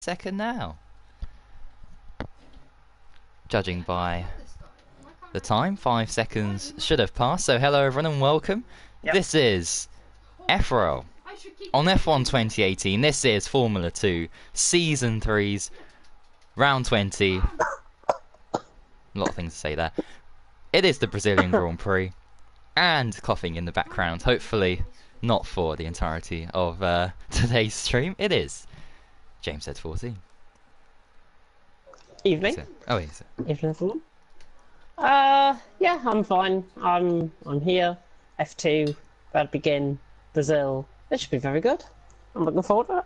second now. Judging by the time, 5 seconds should have passed. So hello everyone and welcome. Yep. This is FRL on F1 2018. This is Formula 2 Season 3's Round 20. A lot of things to say there. It is the Brazilian Grand Prix. And coughing in the background, hopefully not for the entirety of today's stream. It is James said 14. Evening. Oh, is it? Evening, everyone. Yeah, I'm fine. I'm here. F2 about to begin. Brazil. It should be very good. I'm looking forward to it.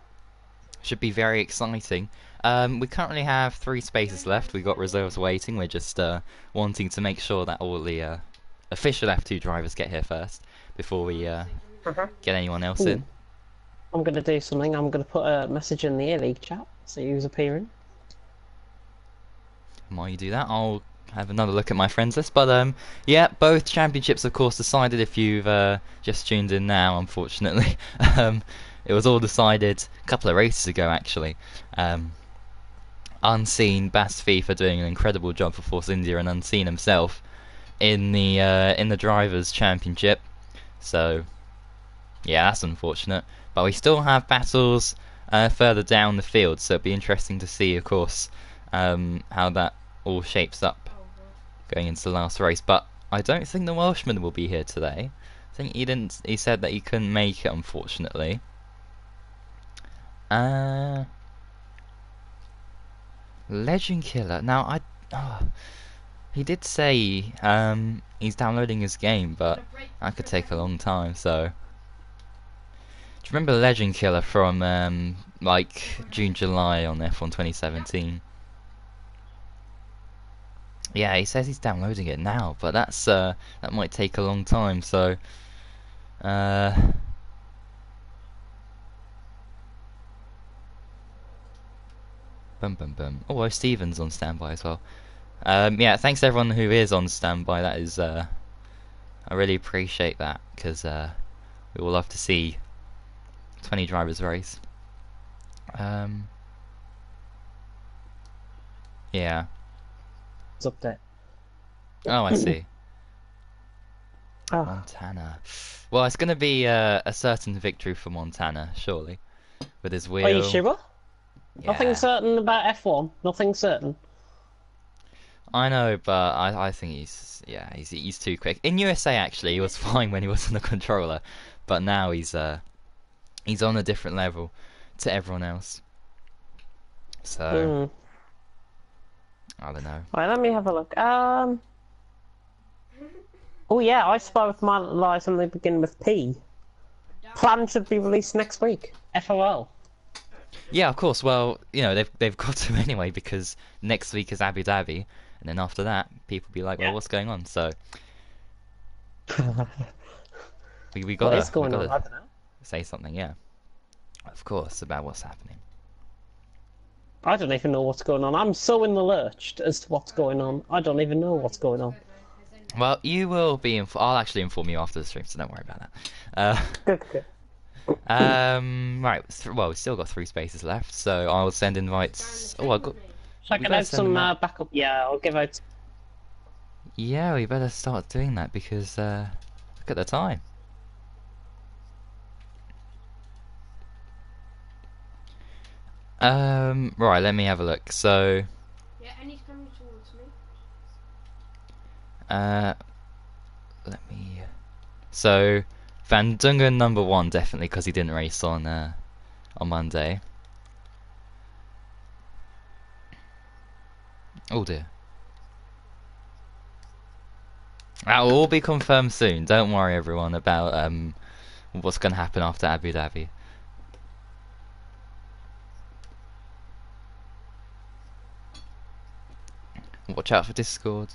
Should be very exciting. We currently have 3 spaces left. We've got reserves waiting. We're just wanting to make sure that all the official F2 drivers get here first before we get anyone else in. I'm going to do something. I'm going to put a message in the Air League chat, see who's appearing. And while you do that, I'll have another look at my friends list. But yeah, both championships, of course, decided. If you've just tuned in now, unfortunately, it was all decided a couple of races ago, actually. Unseen Bas FIFA doing an incredible job for Force India, and Unseen himself in the drivers' championship. So yeah, that's unfortunate. But we still have battles further down the field, so it'll be interesting to see, of course, how that all shapes up going into the last race. But I don't think the Welshman will be here today. I think he said that he couldn't make it, unfortunately. Legend Killer. Now he did say he's downloading his game, but that could take a long time. So, do you remember Legend Killer from like June, July on F1 2017? Yeah, he says he's downloading it now, but that's that might take a long time. So, bum bum bum. Oh, Stephen's on standby as well. Yeah, thanks to everyone who is on standby. That is, I really appreciate that, because we all love to see 20 drivers race. Yeah. It's up there. Oh, I see. Oh. Montana. Well, it's going to be a certain victory for Montana, surely, with his wheel. Are you sure? Yeah. Nothing certain about F1. Nothing certain. I know, but I think he's too quick. In USA, actually, he was fine when he was on the controller, but now he's on a different level to everyone else. So I don't know. Right, let me have a look. Oh yeah, I Spy with My Lies and they begin with P. Plan should be released next week. FRL. Yeah, of course. Well, you know they've got to anyway, because next week is Abu Dhabi. And then after that, people be like, well, what's going on? So we gotta say something, yeah. Of course, about what's happening. I don't even know what's going on. I'm so in the lurch as to what's going on. I don't even know what's going on. Well, you will be. I'll actually inform you after the stream, so don't worry about that. Good. Right. Well, we've still got 3 spaces left, so I'll send invites. Oh, I got. I can have some backup. Yeah, I'll give out. Yeah, we better start doing that, because look at the time. Right, let me have a look. So. Yeah, and he's coming towards me. Let me. So, Van Dungen number 1 definitely, because he didn't race on Monday. Oh dear. That will all be confirmed soon. Don't worry, everyone, about what's going to happen after Abu Dhabi. Watch out for Discord.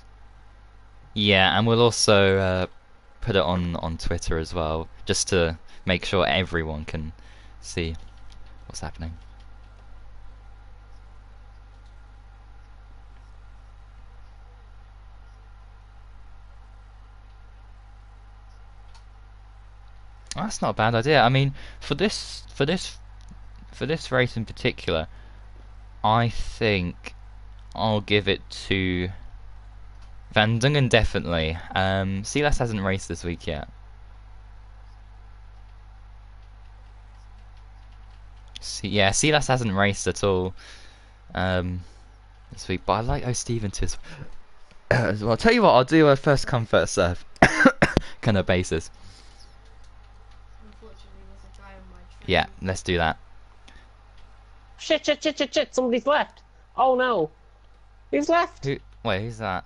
Yeah, and we'll also put it on Twitter as well, just to make sure everyone can see what's happening. That's not a bad idea. I mean, for this race in particular, I think I'll give it to Van Dungen, definitely. Silas hasn't raced this week yet. Yeah, Silas hasn't raced at all this week, but I like O'Stephen too as well. I'll tell you what, I'll do a first come first serve kind of basis. Yeah, let's do that. Shit, somebody's left. Oh no. Who's left? Wait, who's that?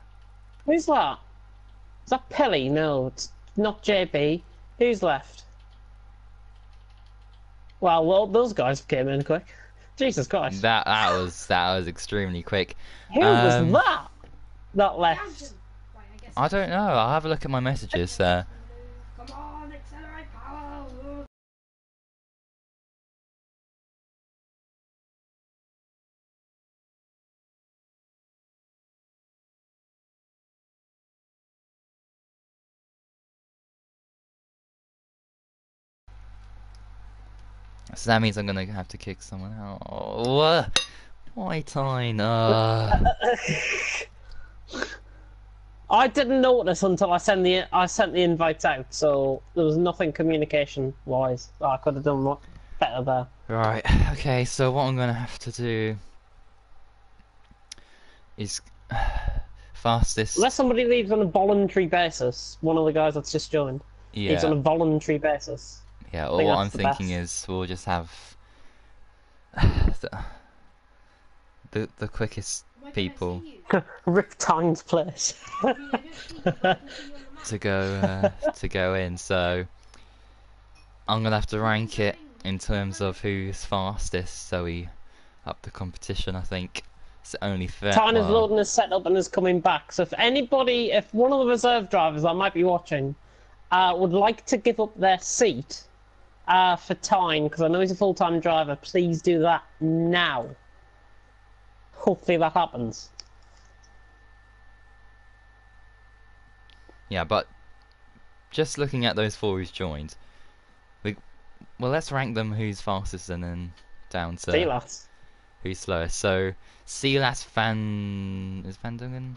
Who's that? Is that Pelly? No, it's not JB. Who's left? Well, those guys came in quick. Jesus Christ. That was extremely quick. Who was that? That left. I don't know. I'll have a look at my messages. Come on, accelerate power. So that means I'm gonna have to kick someone out. Oh, why time? I didn't notice until I sent the invites out, so there was nothing communication wise. I could have done better there. Right. Okay. So what I'm gonna have to do is fastest. Unless somebody leaves on a voluntary basis, one of the guys that's just joined leaves on a voluntary basis. Yeah. Or what I'm thinking is we'll just have the quickest people Rip Time's place to go in. So I'm gonna have to rank it in terms of who's fastest, so we up the competition. I think it's only fair. Tyne is loading his setup and is coming back. So if one of the reserve drivers that might be watching would like to give up their seat for Tyne, because I know he's a full-time driver, please do that now. Hopefully that happens. Yeah, but just looking at those four who's joined, well, let's rank them who's fastest and then down to Silas. Who's slowest. So Silas Van Dungen?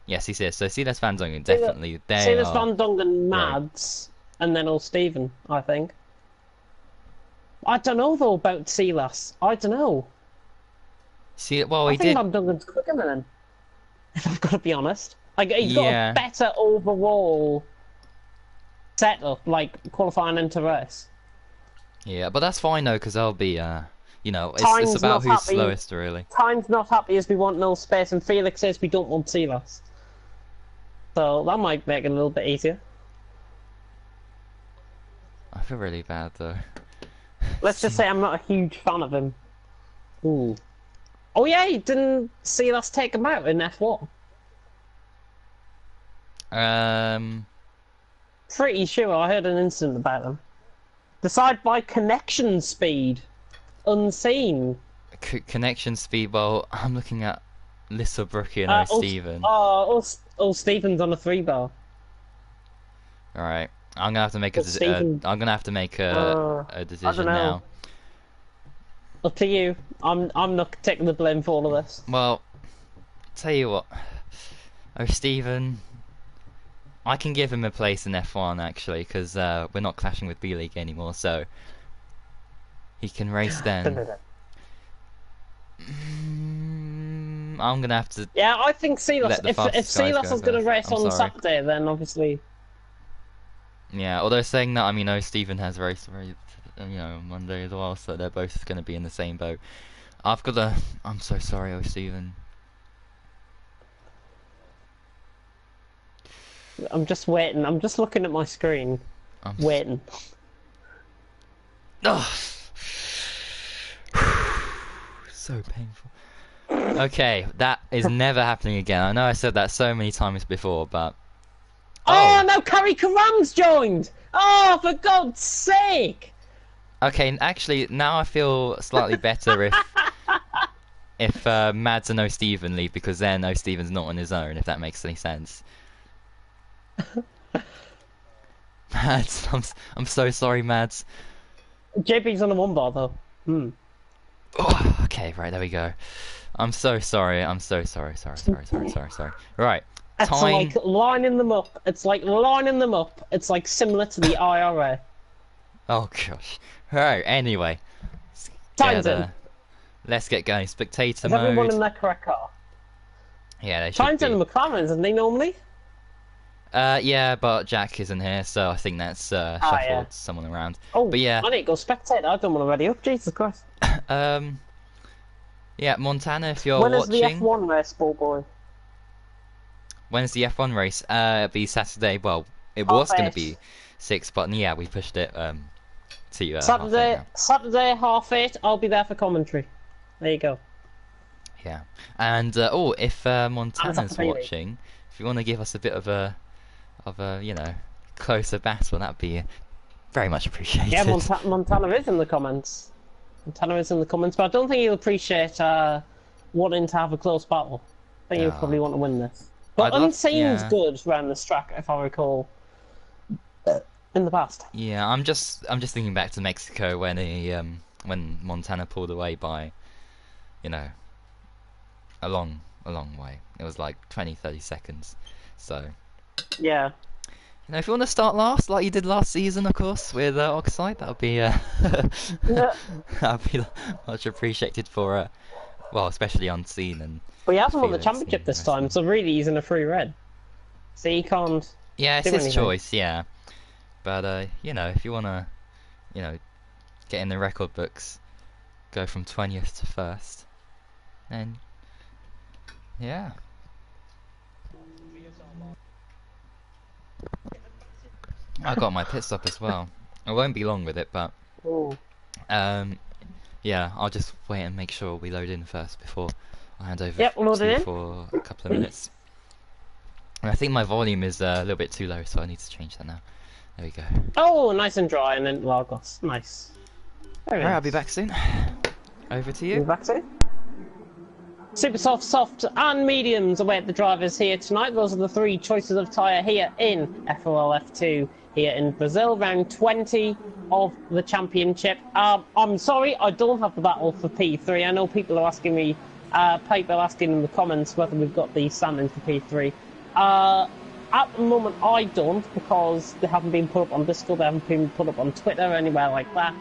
Yes, he says. So Silas Van Dungen, definitely. Silas Van Dungen, Mads, and then Stephen, I think. I don't know though about Silas. I don't know. Well, I think Van Dungen's quicker than him. If I've got to be honest. Like, he's got a better overall setup, like qualifying into race. Yeah, but that's fine though, because I'll be, it's about who's slowest, really. Tyne's not happy as we want no space, and Felix says we don't want Silas. So that might make it a little bit easier. I feel really bad though. Let's just say I'm not a huge fan of him. Ooh. Oh yeah, didn't Silas take him out in F1? Pretty sure I heard an incident about them. Decide by connection speed. Unseen. Connection speed, well, I'm looking at Lissa Brookie and O'Stephen. Stephen's on a 3-bar. Alright. I'm gonna have to make a decision now. Up to you. I'm not taking the blame for all of this. Well, tell you what, Stephen, I can give him a place in F1 actually, because we're not clashing with B League anymore, so he can race then. I'm gonna have to. Yeah, I think Silas. If Silas is gonna race on Saturday, then obviously. Yeah, although saying that, I mean, Stephen has raced, Monday as well, so they're both going to be in the same boat. I'm so sorry, Stephen. I'm just waiting. I'm just looking at my screen. Waiting. Oh. So painful. Okay, that is never happening again. I know I said that so many times before, but... Oh, no, Carrie Karam's joined! Oh, for God's sake! Okay, actually, now I feel slightly better if Mads and O'Stephen leave, because then O'Stephen's not on his own, if that makes any sense. Mads, I'm so sorry, Mads. JP's on a 1-bar, though. Oh, okay, right, there we go. I'm so sorry. I'm so sorry. Sorry. Right. It's Time. like lining them up. It's like lining them up. It's like similar to the IRA. Oh gosh. Right. Anyway. Time's in. Let's get going. Spectator Is mode. everyone in their correct car? Yeah, they should Time's be. in the McLarens, isn't they normally? Yeah, but Jack isn't here, so I think that's shuffled yeah. someone around. Oh, but yeah. I need to go spectator. I don't want to ready up. Jesus Christ. Yeah, Montana, if you're when watching. When is the F1 race, ball boy? When's the F1 race? It'll be Saturday. Well, it was going to be 6, but yeah, we pushed it to Saturday. Saturday 8:30. I'll be there for commentary. There you go. Yeah, and if Montana's watching, if you want to give us a bit of a closer battle, that'd be very much appreciated. Yeah, Montana is in the comments. Montana is in the comments, but I don't think he'll appreciate wanting to have a close battle. I think he'll probably want to win this. But Unseen's good around this track, if I recall, in the past. Yeah, I'm just thinking back to Mexico when when Montana pulled away by, a long way. It was like 20-30 seconds. So yeah. If you want to start last, like you did last season, of course, with Oxide, that would be that'd be much appreciated for well, especially Unseen and. But he hasn't won the championship this time, so really he's in a free red. So he can't. Yeah, it's his choice, yeah. But if you want to, get in the record books, go from 20th to 1st, then yeah. I got my pit stop as well. I won't be long with it, but yeah, I'll just wait and make sure we load in first before I hand over to you for a couple of minutes. And I think my volume is a little bit too low, so I need to change that now. There we go. Oh, nice and dry, and then Lagos. Nice. Alright, I'll be back soon. Over to you. Be back soon. Super soft, and mediums await the drivers here tonight. Those are the 3 choices of tyre here in FRL F2 here in Brazil, round 20 of the championship. I'm sorry, I don't have the battle for P3. I know people are asking me, people are asking in the comments whether we've got the standings for P3. At the moment, I don't, because they haven't been put up on Discord, they haven't been put up on Twitter or anywhere like that.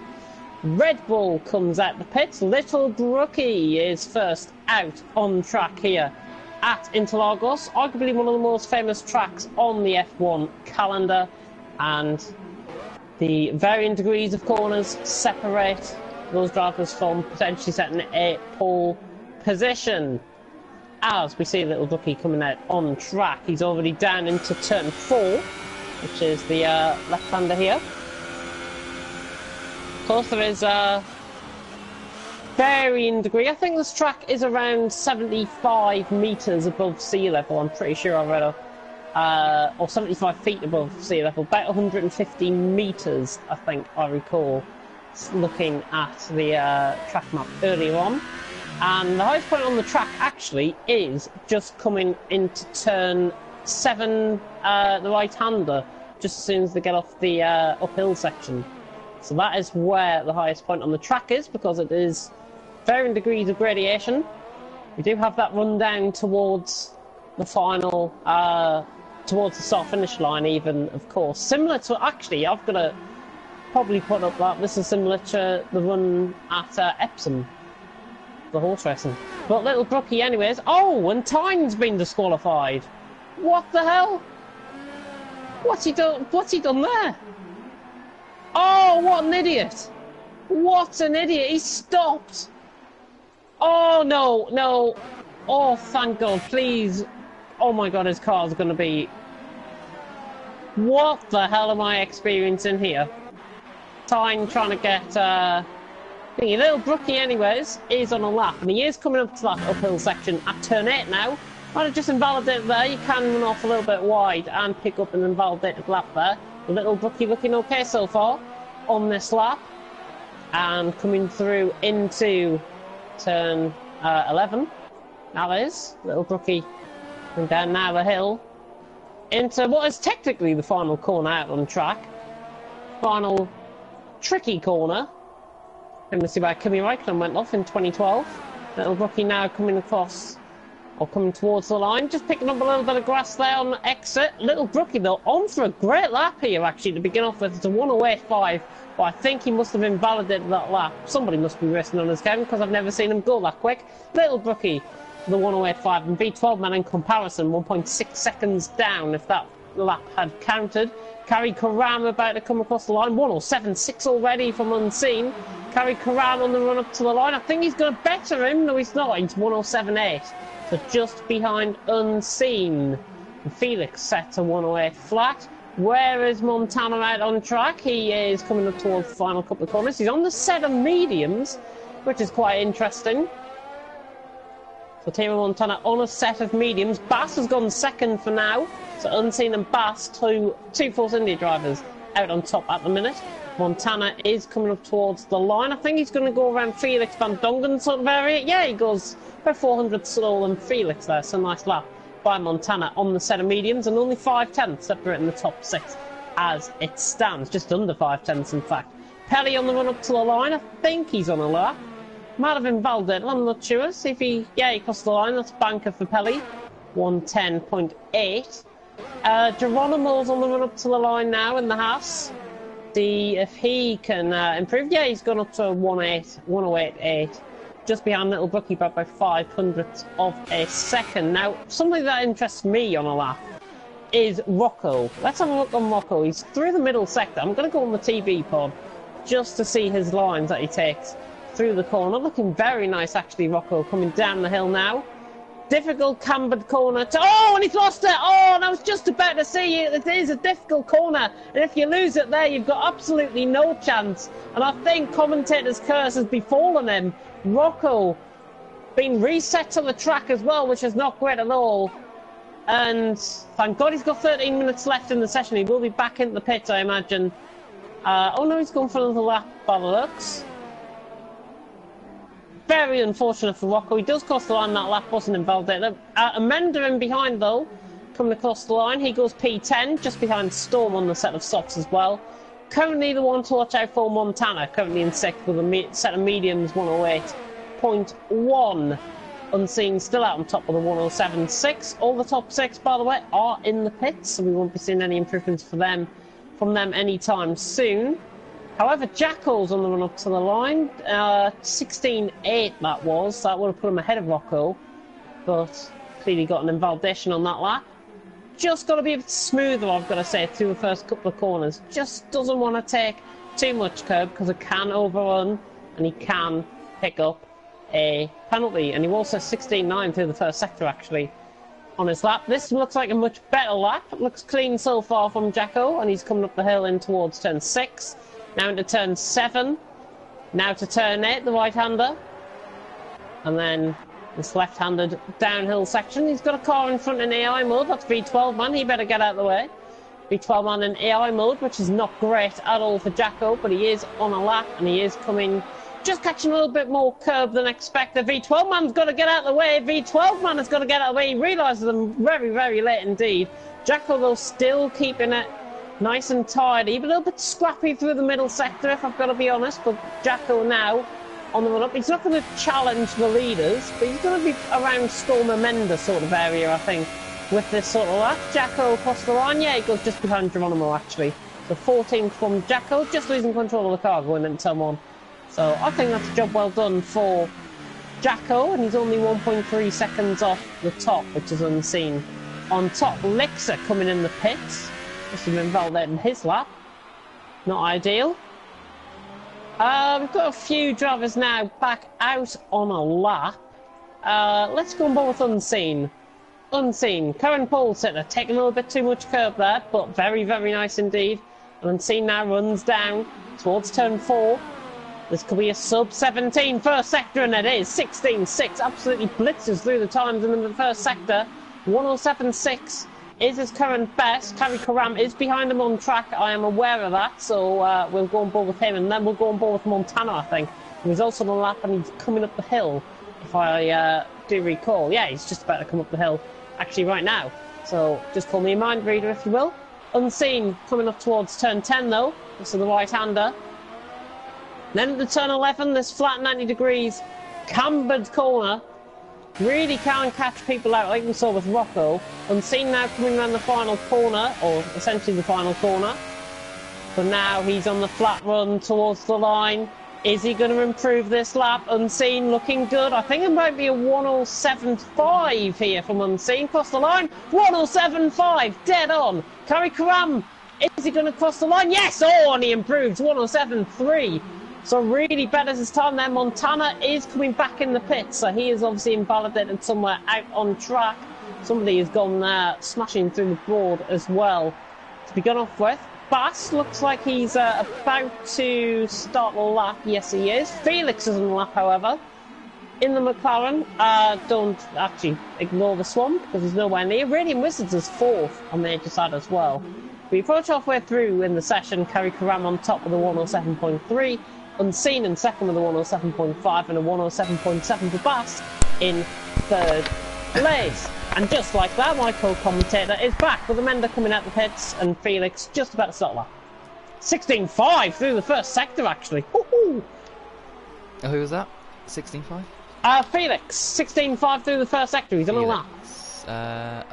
Red Bull comes out the pits. Little Brookie is first out on track here at Interlagos, arguably one of the most famous tracks on the F1 calendar, and the varying degrees of corners separate those drivers from potentially setting a pole position. As we see Little Brookie coming out on track, he's already down into turn 4, which is the left-hander here. Of course, there is varying degree. I think this track is around 75 metres above sea level. I'm pretty sure I read or 75 feet above sea level. About 150 metres, I think I recall, looking at the track map earlier on. And the highest point on the track actually is just coming into turn 7, the right-hander, just as soon as they get off the uphill section. So that is where the highest point on the track is, because it is varying degrees of gradation. We do have that run down towards the final, towards the start-finish line even, of course. Similar to, actually, I've got to probably put up that this is similar to the run at Epsom, the horse racing. But Little Brookie anyways. Oh, and Tyne's been disqualified. What the hell? What's he done there? Oh, what an idiot! What an idiot! He stopped! Oh, no. Oh, thank God, please. Oh my God, his car's gonna be... What the hell am I experiencing here? Tyne trying to get, thingy. Little Brookie, anyways, is on a lap, and he is coming up to that uphill section at turn 8 now. Might have just invalidated there. You can run off a little bit wide and pick up an invalidated lap there. Little Brookie looking okay so far on this lap, and coming through into turn 11. That is Little Brookie going down now the hill into what is technically the final corner out on track. Final tricky corner. Going to see why Kimi Räikkönen went off in 2012. Little rookie now coming across, or coming towards the line, just picking up a little bit of grass there on the exit. Little rookie though, on for a great lap here actually to begin off with. It's a 1:08.5, but I think he must have invalidated that lap. Somebody must be racing on his game because I've never seen him go that quick. Little rookie, the 1:08.5, and V12 man in comparison, 1.6 seconds down if that lap had counted. Kari Karam about to come across the line, 1:07.6 already from Unseen. Kari Karam on the run up to the line. I think he's going to better him. No, he's not. He's 1:07.8. So just behind Unseen. And Felix set to 1:08 flat. Where is Montana out on track? He is coming up towards the final couple of corners. He's on the set of mediums, which is quite interesting. So Timo Montana on a set of mediums. Bass has gone second for now. So Unseen and Bass, two Force India drivers, out on top at the minute. Montana is coming up towards the line. I think he's going to go around Felix Van Dongen sort of area. Yeah, he goes about 400 slower than Felix there. So nice lap by Montana on the set of mediums, and only 5/10 separating the top six as it stands. Just under 5/10 in fact. Pelly on the run up to the line. I think he's on a lap. Might have invalidated, I'm not sure. See if he crossed the line. That's banker for Pelly. 1:10.8. Geronimo's on the run up to the line now in the house. See if he can improve. Yeah, he's gone up to 1:08.8. Just behind Little Brookie by 500ths of a second. Now, something that interests me on a lap is Rocco. Let's have a look on Rocco. He's through the middle sector. I'm going to go on the TV pod just to see his lines that he takes through the corner. Looking very nice, actually, Rocco, coming down the hill now. Difficult cambered corner. Oh, and he's lost it. Oh, and I was just about to say it is a difficult corner. And if you lose it there, you've got absolutely no chance. And I think commentator's curse has befallen him. Rocco being reset to the track as well, which is not great at all. And thank God he's got 13 minutes left in the session. He will be back into the pits, I imagine. Oh no, he's gone for another lap by the looks. Very unfortunate for Rocco. He does cross the line. That lap wasn't invalidated. Amenda in behind though, coming across the line. He goes P10, just behind Storm on the set of softs as well. Currently the one to watch out for, Montana, currently in sixth with a set of mediums, 1:08.1. Unseen still out on top of the 1:07.6. All the top six, by the way, are in the pits, so we won't be seeing any improvements from them anytime soon. However, Jackal's on the run up to the line. 16.8 that was. That would have put him ahead of Rocco, but clearly got an invalidation on that lap. Just got to be a bit smoother, I've got to say, through the first couple of corners. Just doesn't want to take too much curb because it can overrun and he can pick up a penalty. And he also 16.9 through the first sector actually on his lap. This looks like a much better lap. It looks clean so far from Jacko, and he's coming up the hill in towards turn 6. Now into turn 7. Now to turn 8, the right-hander. And then this left-handed downhill section. He's got a car in front in AI mode. That's V12 man. He better get out of the way. V12 man in AI mode, which is not great at all for Jacko, but he is on a lap and he is coming, just catching a little bit more curb than expected. V12 man's got to get out of the way. V12 man has got to get out of the way. He realises them very, very late indeed. Jacko, though, still keeping it nice and tidy, but a little bit scrappy through the middle sector, if I've got to be honest. But Jacko now on the run up. He's not going to challenge the leaders, but he's going to be around Storm Amenda sort of area, I think, with this sort of lap. Jacko across the line. Yeah, he goes just behind Geronimo, actually. So 14th from Jacko, just losing control of the car going into turn 1. So I think that's a job well done for Jacko, and he's only 1.3 seconds off the top, which is Unseen. On top, Lixa coming in the pits. Just been validating his lap. Not ideal. We've got a few drivers now back out on a lap. Let's go on board with Unseen. Unseen, current pole sitter, taking a little bit too much curb there, but very, very nice indeed. And Unseen now runs down towards turn 4. This could be a sub-17 first sector, and it is. 16.6, absolutely blitzes through the times in the first sector. 1:07.6 is his current best. Kari Karam is behind him on track, I am aware of that, so we'll go on board with him, and then we'll go on board with Montana, I think. He's also on the lap, and he's coming up the hill, if I do recall. Yeah, he's just about to come up the hill, actually, right now. So just call me a mind reader, if you will. Unseen coming up towards turn 10, though. This is the right-hander. Then at the turn 11, this flat 90 degrees cambered corner really can catch people out, like we saw with Rocco. Unseen now coming around the final corner, or essentially the final corner. But now he's on the flat run towards the line. Is he going to improve this lap? Unseen looking good. I think it might be a 107.5 here from Unseen. Cross the line. 107.5, dead on. Kari Karam, is he going to cross the line? Yes! Oh, and he improves. 107.3. So really betters his time there. Montana is coming back in the pits. So he is obviously invalidated somewhere out on track. Somebody has gone there, smashing through the board as well. To be gone off with. Bass looks like he's about to start the lap. Yes, he is. Felix is on the lap, however. In the McLaren, don't actually ignore the swamp because he's nowhere near. Radiant Wizards is 4th on the edge side as well. We approach halfway through in the session. Kari Karam on top with a 107.3. Unseen in second with a 107.5 and a 107.7 for Bass in 3rd place. And just like that, my co-commentator is back with Amanda coming out the pits and Felix just about to start lap. 16.5 through the first sector, actually. Woohoo! Oh, who was that? 16.5? Felix, 16.5 through the first sector. He's on a lap.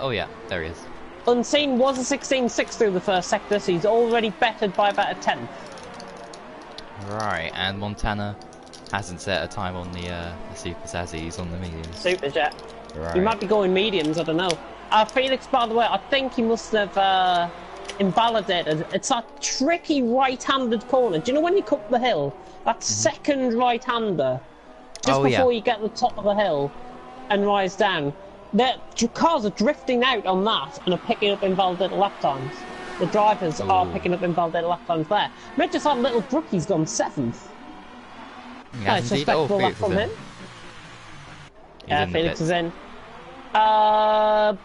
Oh yeah, there he is. Unseen was a 16.6 through the first sector, so he's already bettered by about a 10th. Right, and Montana hasn't set a time on the Super Sassy, he's on the mediums. Super Jet. Right. He might be going mediums, I don't know. Felix, by the way, I think he must have invalidated. It's that tricky right-handed corner. Do you know when you come up the hill? That second right-hander, just before you get to the top of the hill and rise down. The cars are drifting out on that and are picking up invalidated lap times. The drivers are picking up invalidated lap times there. Maybe just that little Brookie's gone 7th. It's respectable lap from him. Yeah, Felix is in. Bass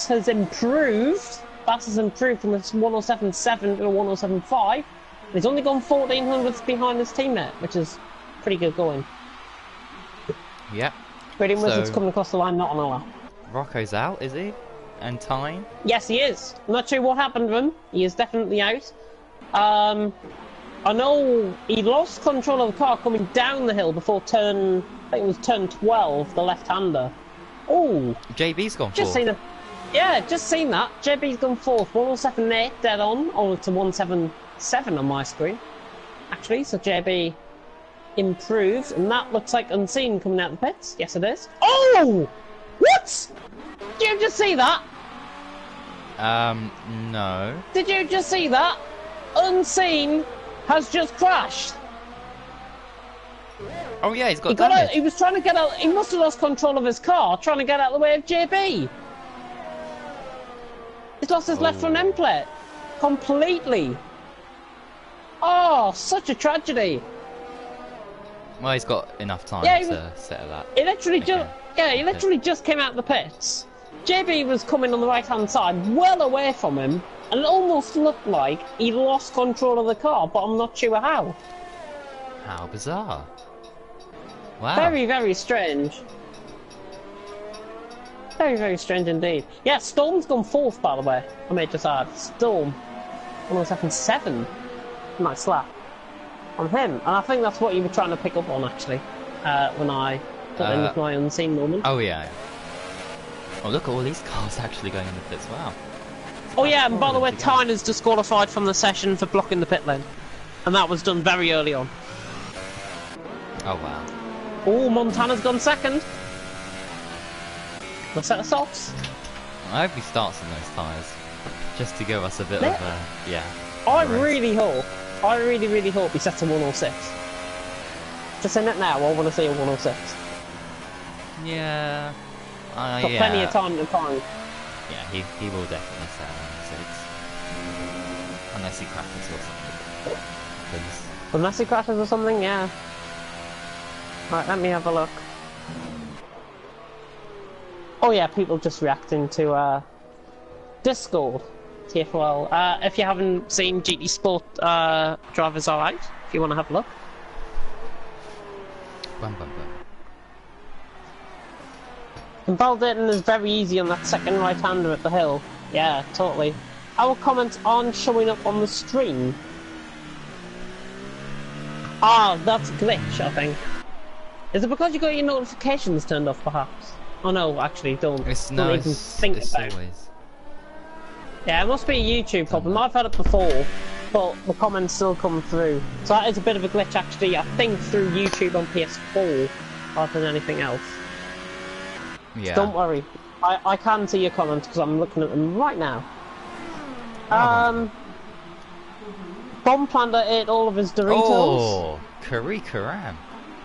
has improved. Bass has improved from a 107.7 to a 107.5. He's only gone 1400ths behind his teammate, which is pretty good going. Yep. Radiant Wizards coming across the line, not on a lap. Rocco's out, is he? And time? Yes, he is. I'm not sure what happened to him. He is definitely out. I know he lost control of the car coming down the hill before turn, I think it was turn 12, the left-hander. Oh! JB's gone 4th. Just seen it. Yeah, just seen that. JB's gone 4th. 107.8 dead on. Oh, it's a 177 on my screen. Actually, so JB improves, and that looks like Unseen coming out the pits. Yes, it is. Oh! What? Did you just see that? No. Did you just see that? Unseen has just crashed. Oh yeah, he's got damage. He was trying to get out. He must have lost control of his car, trying to get out of the way of JB. He's lost his left front end plate completely. Oh, such a tragedy. Well, he's got enough time to settle that. He literally just came out of the pits. JB was coming on the right-hand side, well away from him, and it almost looked like he lost control of the car, but I'm not sure how. How bizarre. Wow. Very, very strange. Very, very strange indeed. Yeah, Storm's gone 4th, by the way. I may just add. Storm. 107.7. Nice lap on him. And I think that's what you were trying to pick up on, actually, when I got in with my Unseen moment. Oh, yeah. Oh, look at all these cars actually going in the pits. Wow. Oh, yeah, and by the way, Tyner's disqualified from the session for blocking the pit lane. And that was done very early on. Oh, wow. Oh, Montana's gone 2nd. A set of socks. I hope he starts on those tyres, just to give us a bit of yeah. I really really hope he sets a 106. Just send it now. I want to see a 106. Yeah. Got plenty of time to find. Yeah, he will definitely set a 106. Unless he crashes or something. Unless he crashes or something, yeah. Right, let me have a look. Oh yeah, people just reacting to Discord, TFL. If you haven't seen GT Sport Drivers Are Out, if you want to have a look. Invalidating is very easy on that second right-hander at the hill. Yeah, totally. Our comments aren't showing up on the stream. Ah, that's a glitch, I think. Is it because you got your notifications turned off, perhaps? Oh no, actually, don't. It's don't even think it's about it. always. Yeah, it must be a YouTube problem. I've had it before, but the comments still come through. So that is a bit of a glitch, actually, I think, through YouTube on PS4, rather than anything else. Yeah. Don't worry. I can see your comments because I'm looking at them right now. Bomb Planter ate all of his Doritos. Oh, Kari Karam.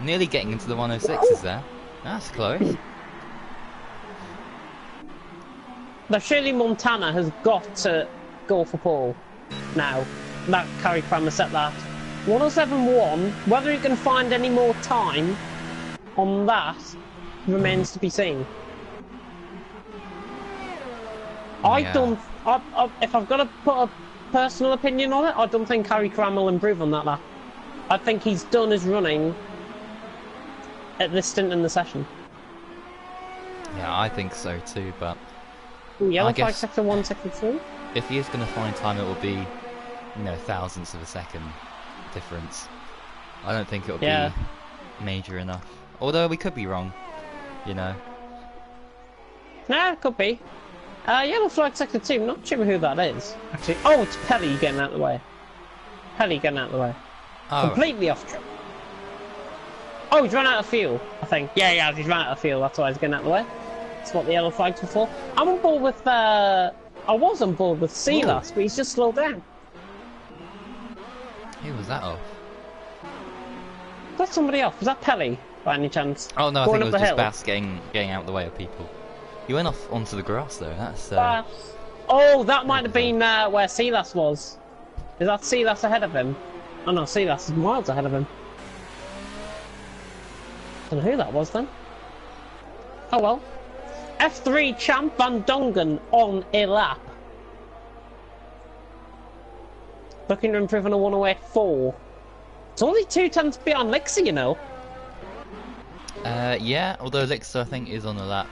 Nearly getting into the 106s there. That's close. Now, surely Montana has got to go for pole now. That Carrie Crammer set that. 107.1, whether he can find any more time on that remains to be seen. Yeah. If I've got to put a personal opinion on it, I don't think Carrie Cram will improve on that lap. I think he's done his running at this stint in the session. Yeah, I think so too, but Yellow I flag guess sector 1, sector 2. if he is going to find time, it will be, you know, thousandths of a second difference. I don't think it'll be major enough. Although we could be wrong, you know. Nah, it could be. Yellow flag sector 2, not sure who that is. Actually, oh, it's Pelly getting out of the way. Pelly getting out of the way. Oh, Completely off track. Oh, he's run out of fuel, I think. Yeah, he's run out of fuel, that's why he's getting out of the way. That's what the yellow flags were for. I'm on board with, I was on board with Silas, but he's just slowed down. who was that of? Was that somebody else? Was that Pelly, by any chance? Oh no, I Going think it up was the just hill? Bass getting out of the way of people. He went off onto the grass though, that's... Oh, that might have been where Silas was. Is that Silas ahead of him? Oh no, Silas is miles ahead of him. Don't know who that was then. Oh well. F3 champ Van Dongen on a lap. Looking to improve on a 108.4. It's only 2 tenths beyond Lixie, you know. Yeah, although Lixer I think is on the lap.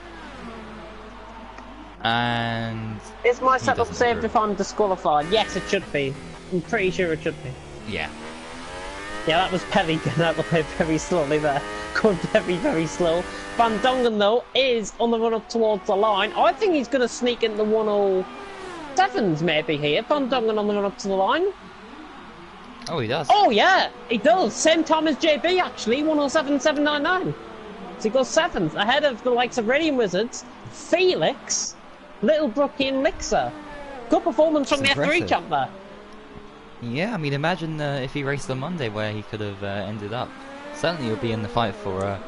And... Is my he setup doesn't saved improve. if I'm disqualified? Yes, it should be. I'm pretty sure it should be. Yeah. Yeah, that was Pelly getting out of the way very slowly there. Going very, very slow. Van Dongen, though, is on the run up towards the line. I think he's going to sneak into 107s maybe here. Van Dongen on the run up to the line. Oh, he does. Oh, yeah, he does. Same time as JB, actually. 107.799. So he goes 7th, ahead of the likes of Radiant Wizards, Felix, Little Brookie and Lixer. Good performance from the F3 impressive. champ there. Yeah, I mean, imagine if he raced on Monday where he could have ended up. Certainly he'll be in the fight for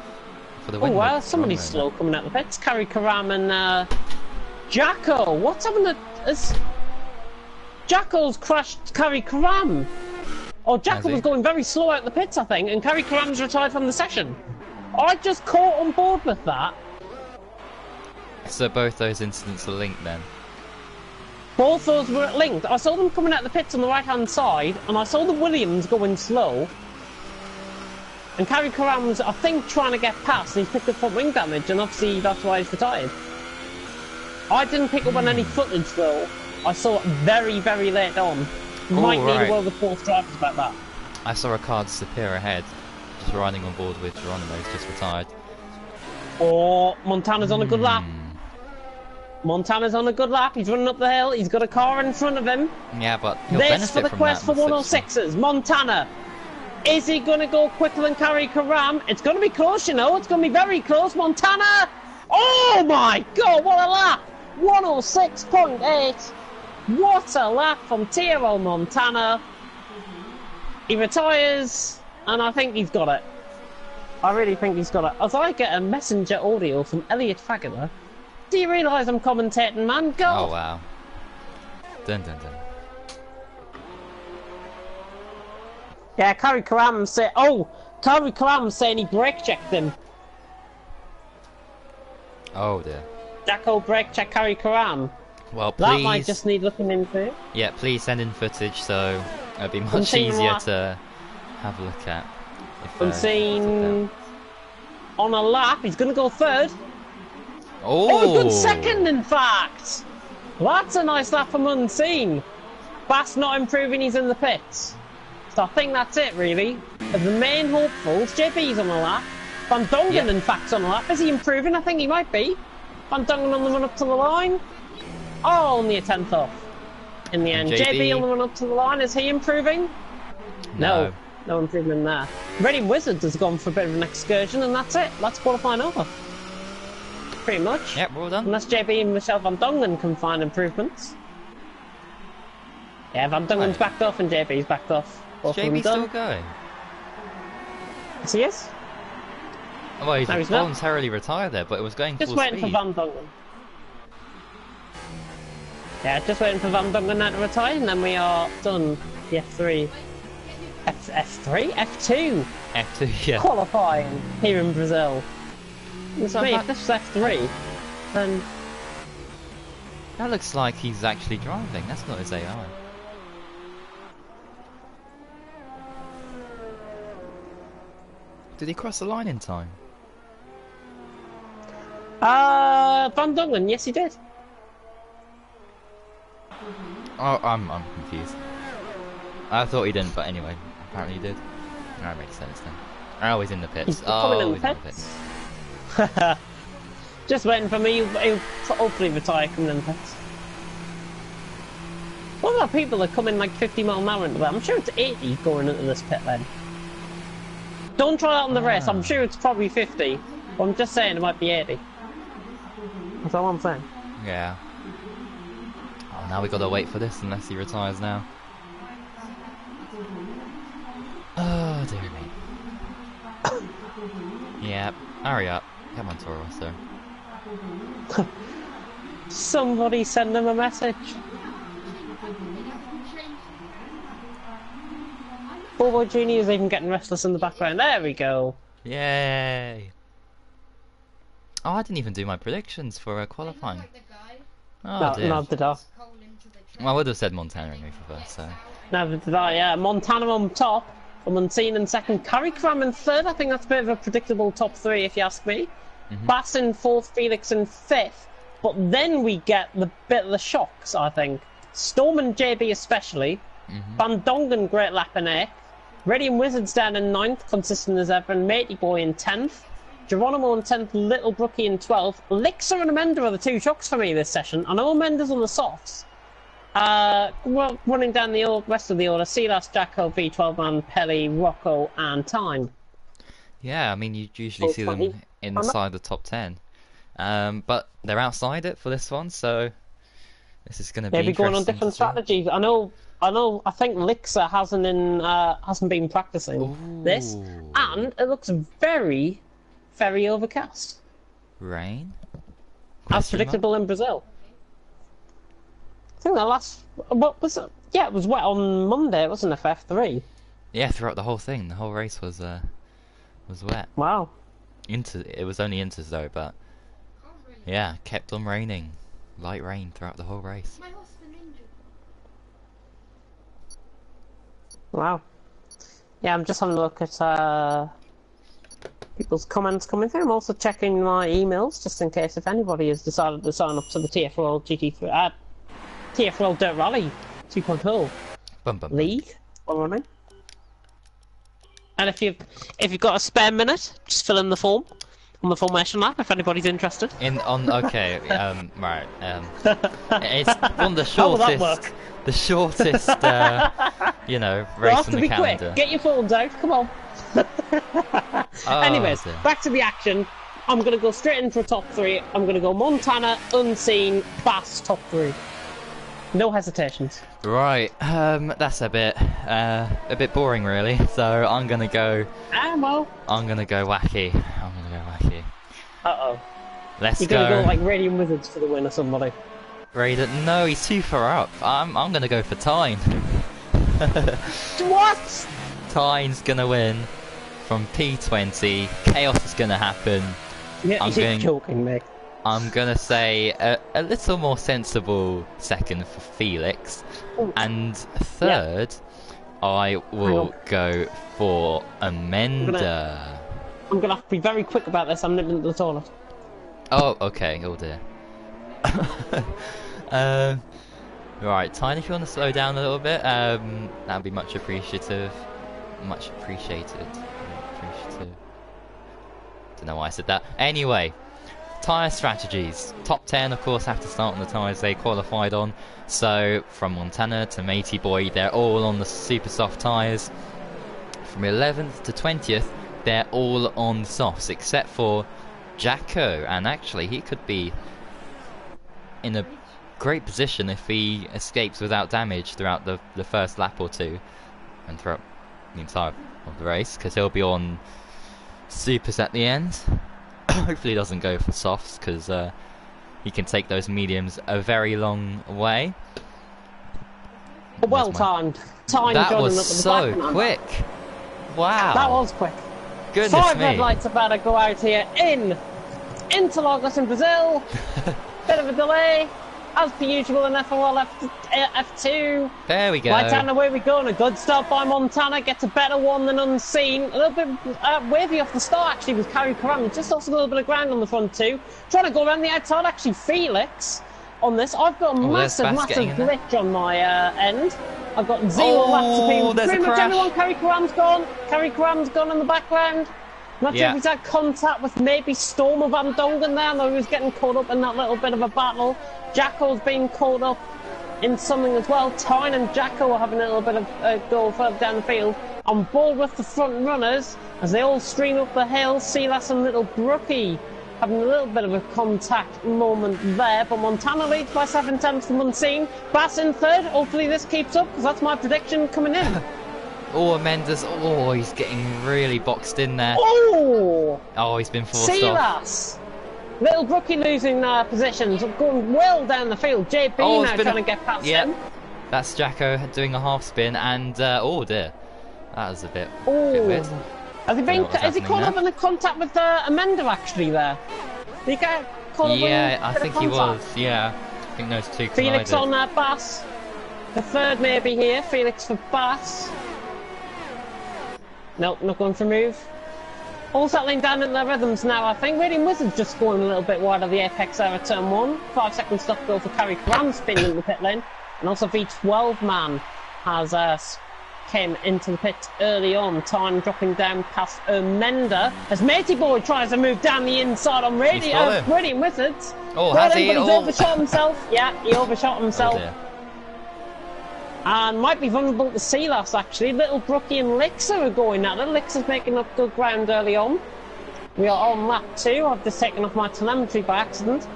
the win. Oh, wow, somebody's slow coming out the pits. Carrie Karam and Jacko. What's happened to... Jacko's crashed Carrie Karam. Oh, Jacko was going very slow out the pits, I think, and Carrie Karam's retired from the session. I just caught on board with that. So both those incidents are linked then? Both those were linked. I saw them coming out the pits on the right-hand side, and I saw the Williams going slow. And Carrie Karam's, I think, trying to get past, and he's picked up front wing damage, and obviously that's why he's retired. I didn't pick up on any footage, though. I saw it very, very late on. Might need a word with both drivers about that. I saw a car disappear ahead, just riding on board with Geronimo, who's just retired. Oh, Montana's on a good lap. Montana's on a good lap. He's running up the hill. He's got a car in front of him. Yeah, but he'll This benefit for the from quest that for in the slipstream. 106s. Montana. Is he going to go quicker than Carrie Karam? It's going to be close, you know. It's going to be very close. Montana. Oh my God, what a lap. 106.8. What a lap from Tiro Montana. He retires, and I think he's got it. I really think he's got it. As I get a messenger audio from Elliot Faggoner, do you realise I'm commentating, man? God. Oh wow. Dun dun dun. Yeah, Carrie Karam say. Oh, Carrie Karam saying he brake checked him. Oh dear. Jacko brake check Carrie Karam. Well, That please. might just need looking into. Yeah, please send in footage so it'll be much Unseen easier lap. to have a look at. If, Unseen on a lap. He's going to go third. Oh, Oh, good second, in fact. That's a nice lap from Unseen. Bass not improving, he's in the pits. So I think that's it, really. Of the main hopefuls, JB's on the lap. Van Dongen, in fact, on the lap. Is he improving? I think he might be. Van Dongen on the run up to the line. Oh, only a tenth off. In the end, JB on the run up to the line. Is he improving? No improvement there. Reading Wizards has gone for a bit of an excursion, and that's it. That's qualifying over. Pretty much. Yep, we're all done. Unless JB and Michelle Van Dongen can find improvements. Yeah, Van Dongen's backed off and JB's backed off. Both JB still going? Yes, he is. Well, he's No, he's voluntarily retired there, but it was going Just full waiting speed. for Van Dongen. Yeah, just waiting for Van Dongen now to retire, and then we are done. The F3. F3? F2! F2, yeah. Qualifying here in Brazil. It's me, if this was F3, then... That looks like he's actually driving. That's not his AI. Did he cross the line in time? Van Dongen, yes he did. Oh, I'm confused. I thought he didn't, but anyway, apparently he did. That makes sense then. Oh, he's in the pits. He's coming in the pits. Just waiting for me. He'll hopefully retire coming in the pits. What about people that come in like 50 mile an hour into that? I'm sure it's 80 going into this pit lane. Don't try that on the race. I'm sure it's probably 50. But I'm just saying it might be 80. That's all I'm saying. Yeah. Oh, now we gotta wait for this unless he retires now. Oh dear me. Yeah, hurry up. Come on, Toro Rosso. Somebody send him a message. Bobo Junior is even getting restless in the background. There we go. Yay! Oh, I didn't even do my predictions for qualifying. Oh No, dear. not did I. Well, I would have said Montana and me for first, so... Neither did I, yeah. Montana on top, Unseen in second, Caricram in third. I think that's a bit of a predictable top three, if you ask me. Bass in fourth, Felix in fifth. But then we get the bit of the shocks, I think. Storm and JB especially. Van Dongen, great lap in eighth. Radiant Wizards down in ninth, consistent as ever, and Matey Boy in 10th. Geronimo in 10th, Little Brookie in 12th. Lixer and Amenda are the two shocks for me this session. I know Amenda's on the softs. Well, running down the rest of the order, Silas, Jacko, V12 Man, Pelly, Rocco, and Time. Yeah, I mean, you usually see them inside the top 10. But they're outside it for this one, so this is going to be Maybe going on interesting different to see. strategies. I think Lixer hasn't been practicing this, and it looks very, very overcast. Rain? As predictable in Brazil. I think what was it? Yeah, it was wet on Monday. It wasn't F3. Yeah, throughout the whole thing, the whole race was wet. Wow. It was only inters though, but yeah, kept on raining, light rain throughout the whole race. Wow. Yeah, I'm just having a look at people's comments coming through. I'm also checking my emails just in case if anybody has decided to sign up to the TFRL GT3 TFRL Dirt Rally 2.0 League. What I mean. And if you've got a spare minute, just fill in the form on the formation lap if anybody's interested. Right. It's one of the How will that shortest, work? the shortest, We'll race have on to the be calendar. quick. Get your phones out. Come on. Oh, Anyways, dear. back to the action. I'm going to go straight in for top three. I'm going to go Montana, Unseen, Bass, top three. No hesitations. Right, that's a bit boring, really. So I'm gonna go Well. wacky. Uh-oh. Let's You're going to go like Radiant Wizards for the win or somebody. Raiden. No, he's too far up. I'm gonna go for Tyne. What? Tyne's gonna win from P20. Chaos is gonna happen. Yeah, you're joking, mate. I'm gonna say a little more sensible second for Felix, and third, I will go for Amenda. I'm gonna have to be very quick about this. I'm nipping to the toilet. Oh, okay. Oh dear. Right, Tyne, if you want to slow down a little bit, that'd be much appreciative. Much appreciated. Appreciative. Don't know why I said that. Anyway, tyre strategies. Top 10, of course, have to start on the tyres they qualified on. So, from Montana to Matey Boy, they're all on the super soft tyres. From 11th to 20th, they're all on softs, except for Jacko. And actually, he could be in a great position if he escapes without damage throughout the first lap or two. And throughout the entire of the race, because he'll be on supers at the end. Hopefully he doesn't go for softs, because he can take those mediums a very long way. Well timed. That was so quick. Wow. That was quick. Goodness 5 me. red lights about to go out here in Interlagos in Brazil. Bit of a delay, as per usual in FRL F2. There we go. Right down the way we go, and a good start by Montana. Gets a better one than Unseen. A little bit wavy off the start actually with Carrie Karam. Just lost a little bit of ground on the front too. Trying to go around the outside actually Felix on this. I've got a massive glitch on my end. I've got 0 laps of people. Pretty much everyone. Carrie Karam's gone. Carrie Karam's gone in the background. Not sure if he's had contact with maybe Storm or Van Dongen there, though he was getting caught up in that little bit of a battle. Jacko's been caught up in something as well. Tyne and Jacko are having a little bit of a go further down the field. On board with the front runners as they all stream up the hill. Silas and Little Brookie having a little bit of a contact moment there, but Montana leads by 7 tenths from Unseen. Bass in third. Hopefully this keeps up, because that's my prediction coming in. Oh, Mendes. Oh, he's getting really boxed in there. Oh! Oh, he's been forced Silas. Little Brookie losing positions, going well down the field. JB now trying to get past him. That's Jacko doing a half spin, and oh dear, that was a bit weird. Has he caught up in the contact with Amanda actually there? Did he get caught up I think he was. Yeah, I think those two collided. Felix on Bass. The third maybe here. Felix for Bass. Nope, not going for a move. All settling down in their rhythms now, I think. Radiant Wizards just going a little bit wide of the apex there at turn 1. 5 seconds stop go for Carrie Karam spinning in the pit lane. And also V12 man has came into the pit early on. Time dropping down past Mender as Matey Boy tries to move down the inside on Radiant Wizards. Oh, has he? He's overshot himself. Yeah, he overshot himself. And might be vulnerable to Silas actually. Little Brookie and Lixer are going at it. Lixer's making up good ground early on. We are on lap 2. I've just taken off my telemetry by accident.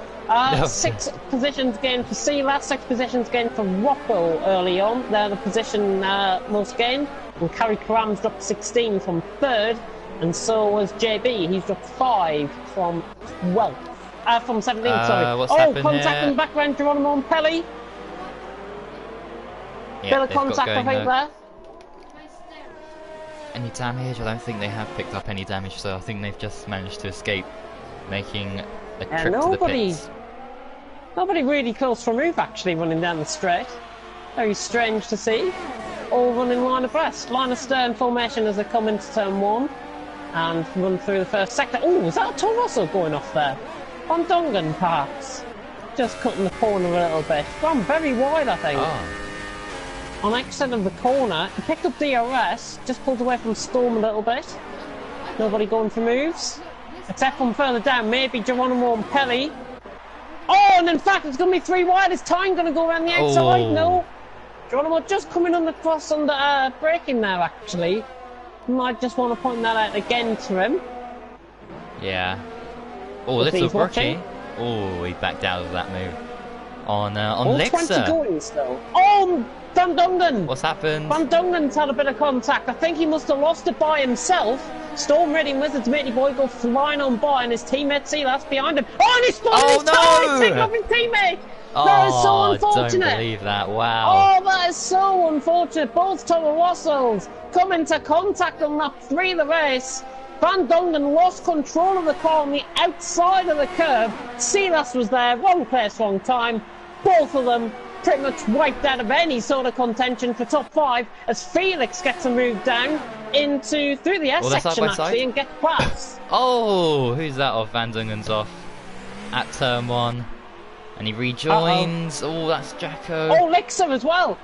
6 positions gained for Silas, 6 positions gained for Rockwell early on. They're the position most gained. And Carrie Karam's dropped 16 from 3rd. And so was JB. He's dropped 5 from 12th. From 17th, sorry. What's happened contact here? in the background, Geronimo and Pelly. Yeah, bit of contact, I think, there. Any damage? I don't think they have picked up any damage, so I think they've just managed to escape making a trip to the pits. Nobody really close for a move, actually, running down the straight. Very strange to see. All running line abreast. Line of stern formation as they come into turn 1 and run through the first sector. Oh, is that a Torosso going off there? Van Dongen, perhaps. Just cutting the corner a little bit. Gone very wide, I think. On exit of the corner, he picked up DRS, just pulled away from Storm a little bit. Nobody going for moves. Except from further down, maybe Geronimo and Pelly. Oh, and in fact, it's going to be 3 wide. Is Tyne going to go around the outside? No. Geronimo just coming on the cross under braking now, actually. Might just want to point that out again to him. Yeah. Oh, Little Brookie. Oh, he backed out of that move. On Lixer. 20 going still. Oh, Van Dongen! What's happened? Van Dongen's had a bit of contact. I think he must have lost it by himself. Storm Radiant Wizards Matey Boy go flying on by, and his teammate Silas behind him. Oh, and he's spotted his tie! Taking off his teammate! That is so unfortunate. I don't believe that. Wow. Oh, that is so unfortunate. Both Toro Rossos come into contact on lap 3 of the race. Van Dongen lost control of the car on the outside of the curve. Silas was there, wrong place, wrong time. Both of them pretty much wiped out of any sort of contention for top 5 as Felix gets a move down through the S section actually and gets past. Oh, who's that off? Van Dongen's off at turn 1. And he rejoins. Oh, that's Jacko. Oh, Lixer as well.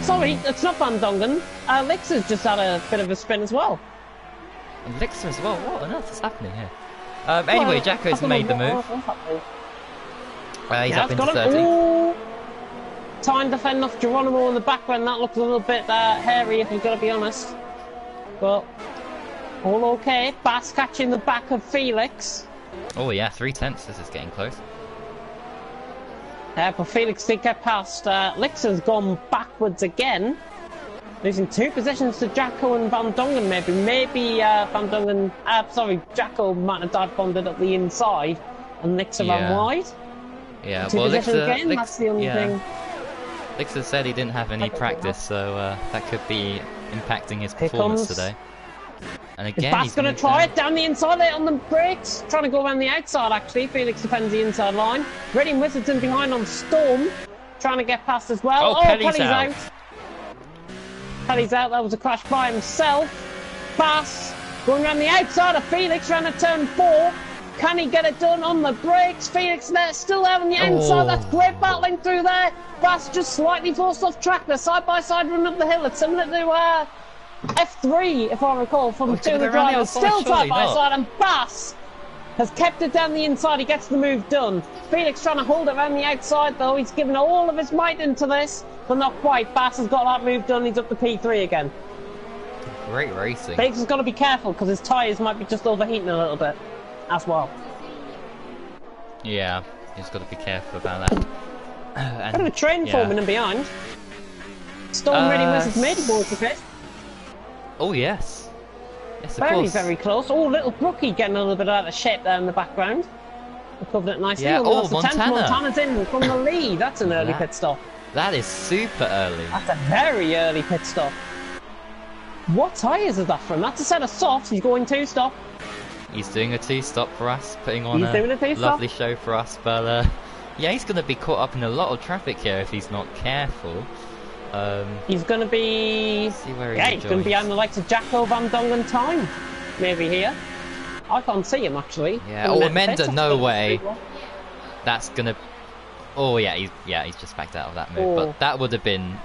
Sorry, it's not Van Dongen. Lixer's just had a bit of a spin as well. And Lixer as well. What on earth is happening here? Anyway, Jacko's made the move. He's up into 30. Ooh. Time defend off Geronimo in the background. That looks a little bit hairy, if we've got to be honest. But all okay. Bass catching the back of Felix. Oh yeah, 3/10. This is getting close. But Felix did get past. Lixer's gone backwards again. Losing 2 positions to Jacko and Van Dongen, maybe. Maybe Van Dongen... sorry, Jacko might have dive bonded up the inside and Lixer ran wide. Yeah, 2 well, positions again, that's the only thing. Lixer said he didn't have any practice, so that could be impacting his performance today. And again, he's going to try it down the inside there on the brakes. Trying to go around the outside, actually. Felix defends the inside line. Ready and Wizardson behind on Storm. Trying to get past as well. Oh, Kelly's out. Kelly's out. That was a crash by himself. Bass going around the outside of Felix, around to turn 4. Can he get it done on the brakes? Felix there, still out on the outside. That's great battling through there. Bass just slightly forced off track. They're side by side run up the hill. It's similar to F3, if I recall, from 2 of the drivers. Still side by side, and Bass has kept it down the inside. He gets the move done. Felix trying to hold it around the outside, though. He's given all of his might into this, but not quite. Bass has got that move done. He's up to P3 again. Great racing. Felix has got to be careful because his tyres might be just overheating a little bit as well. Yeah, he's got to be careful about that. And, bit of a train forming in behind. Storm Ready versus Maidboy to fit. Oh yes. Yes, of Very, course. very close. Oh, little Brookie getting a little bit out of shape there in the background. Recovered it nicely. Yeah. Oh, Montana. Montana's in from the lead. That's an early pit stop. That is super early. That's a very early pit stop. What tyres is that from? That's a set of softs. He's going 2-stop. He's doing a 2-stop for us, putting on a lovely show for us. But yeah, he's going to be caught up in a lot of traffic here if he's not careful. He's going to be... See where he's going to be on the likes of Jacko Van Dongen time. Maybe here. I can't see him, actually. Yeah, oh, Amenda, no way. That's going to... Oh, yeah, he's just backed out of that move. But that would have been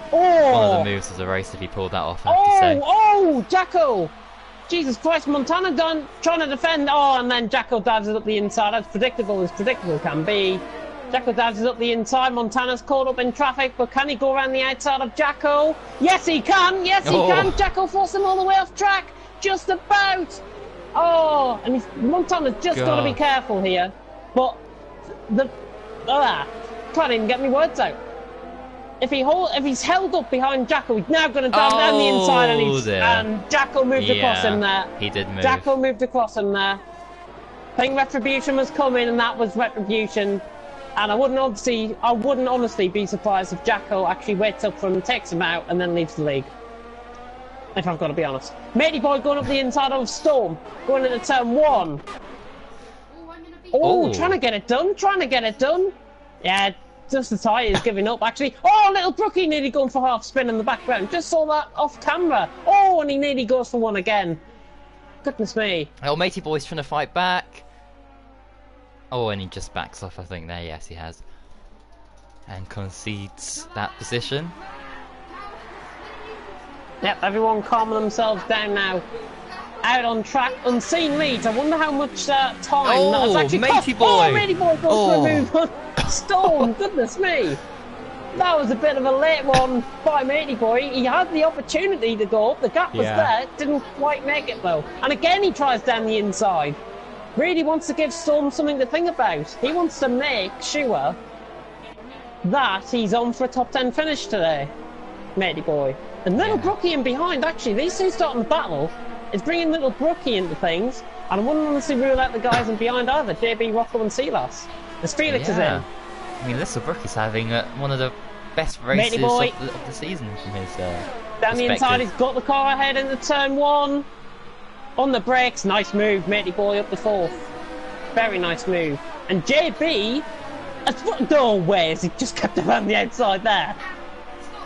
one of the moves of the race if he pulled that off, I have to say. Oh, Jacko! Jesus Christ, Montana done trying to defend. Oh, and then Jacko dives it up the inside. As predictable can be. Jacko dives it up the inside. Montana's caught up in traffic, but can he go around the outside of Jacko? Yes, he can. Yes, he can. Jacko forced him all the way off track. Just about. Oh, and Montana's just got to be careful here. But can't even get me words out. If he's held up behind Jacko, he's now going to dive down the inside, and Jacko moved across him there. He did move. Jacko moved across him there. I think retribution was coming, and that was retribution. And I wouldn't honestly be surprised if Jacko actually waits up for him, takes him out, and then leaves the league. If I've got to be honest. Matey Boy going up the inside of Storm, going into turn 1. Oh, trying to get it done. Yeah. Just the tyres giving up, actually. Oh, little Brookie nearly going for half spin in the background. Just saw that off camera. Oh, and he nearly goes for one again. Goodness me. Oh, Matey Boy's trying to fight back. Oh, and he just backs off, I think, there. Yes, he has. And concedes that position. Yep, everyone calming themselves down now. Out on track, unseen leads. I wonder how much time that's actually Matey Boy! Oh, Matey Boy goes for a move on Storm. Goodness me. That was a bit of a late one by Matey Boy. He had the opportunity to go up. The gap was there. Didn't quite make it, though. And again, he tries down the inside. Really wants to give Storm something to think about. He wants to make sure that he's on for a top 10 finish today, Matey Boy. And little Brookie in behind, actually. These two starting the battle. It's bringing little Brookie into things, and I wouldn't honestly rule out the guys in behind either, JB, Rocco and Silas. As Felix is in. I mean, little Brookie's having one of the best races of the season from his down the inside, he's got the car ahead into turn 1. On the brakes, nice move, Matey Boy up the 4th. Very nice move. And JB, no way, has he just kept around the outside there?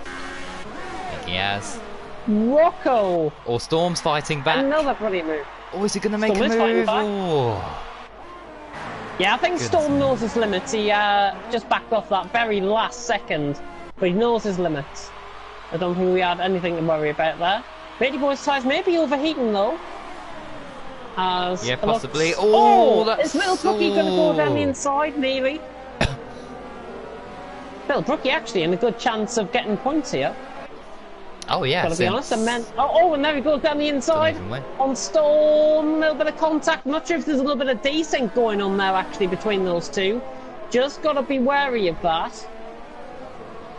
I think he has. Rocco! Or Storm's fighting back. Another brilliant move. Oh, is he going to make a move? Yeah, I think Storm knows his limits. He just backed off that very last second, but he knows his limits. I don't think we had anything to worry about there. Matey Boy's tyres may be overheating though. Yeah, possibly. Is Little Brookie going to go down the inside, nearly? Little Brookie actually in a good chance of getting points here. Oh yeah, gotta be honest. And there he goes down the inside on Storm. A little bit of contact. Not sure if there's a little bit of desync going on there actually between those two. Just gotta be wary of that.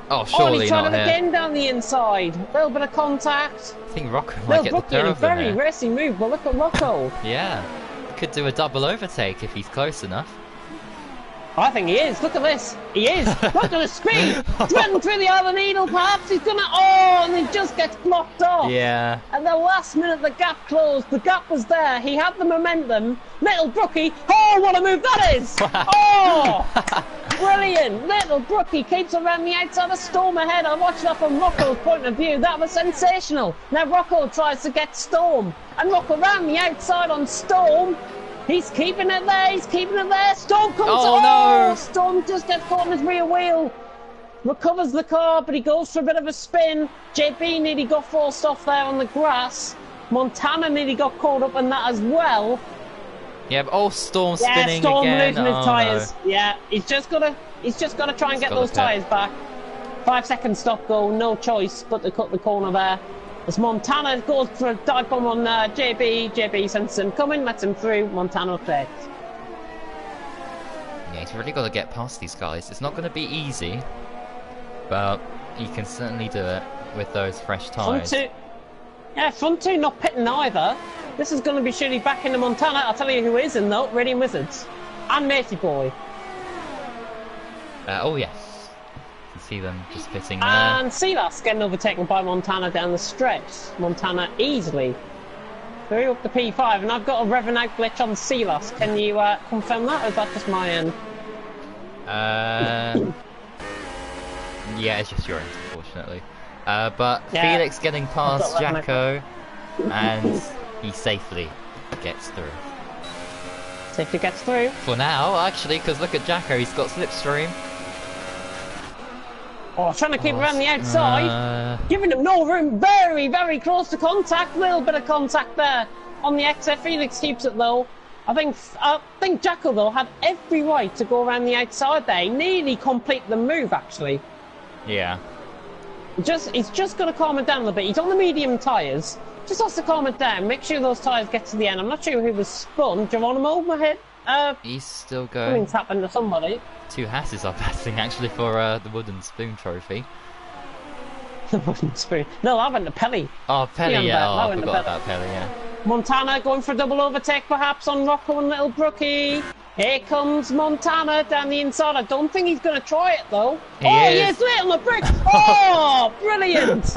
Oh, surely he's trying it again down the inside. A little bit of contact. I think Rocco might get the pair of them. Very racing move, but look at Rocco. Yeah, could do a double overtake if he's close enough. I think he is. Look at this. He is. Look at the speed. Threading through the other needle, perhaps. He's going to... Oh, and he just gets blocked off. Yeah. At the last minute, the gap closed. The gap was there. He had the momentum. Little Brookie. Oh, what a move that is. Oh, brilliant. Little Brookie keeps around the outside of Storm ahead. I watched that from Rocco's point of view. That was sensational. Now Rocco tries to get Storm. And Rocco around the outside on Storm. He's keeping it there, he's keeping it there. Storm comes no! Storm just gets caught in his rear wheel. Recovers the car, but he goes for a bit of a spin. JB nearly got forced off there on the grass. Montana nearly got caught up in that as well. Yeah, but Storm spinning Storm again. losing his tyres. No. Yeah, he's just gotta try and get those tyres back. 5 second stop go, no choice but to cut the corner there. As Montana goes for a dive bomb on JB sends him coming, lets him through, Montana clears. Yeah, he's really got to get past these guys. It's not going to be easy, but he can certainly do it with those fresh tyres. Front two not pitting either. This is going to be shooting back into Montana. I'll tell you who is in though, Radiant Wizards. And Matey Boy. Oh yes. See them just pitting there. And Silas getting overtaken by Montana down the stretch. Montana easily through up the P5, and I've got a revving out glitch on Silas. Can you confirm that, or is that just my end? Yeah, it's just your end, unfortunately. But yeah, Felix getting past Jacko, and he safely gets through. Safely gets through. For now, actually, because look at Jacko, he's got slipstream. Oh, trying to keep around the outside, giving him no room, very, very close to contact, little bit of contact there on the exit. Felix keeps it though. I think Jacko though had every right to go around the outside there. He nearly completed the move actually. Yeah. He's just got to calm it down a little bit. He's on the medium tyres. Just has to calm it down. Make sure those tyres get to the end. I'm not sure who was spun. Geronimo, my head. He's still going. Something's happened to somebody. 2 Hasses are battling actually for the wooden spoon trophy. The wooden spoon? No, I went to Pelly. Oh, Pelly, yeah. I forgot about Pelly, yeah. Montana going for a double overtake perhaps on Rocco and Little Brookie. Here comes Montana down the inside. I don't think he's going to try it though. He is late on the bricks. Oh, brilliant.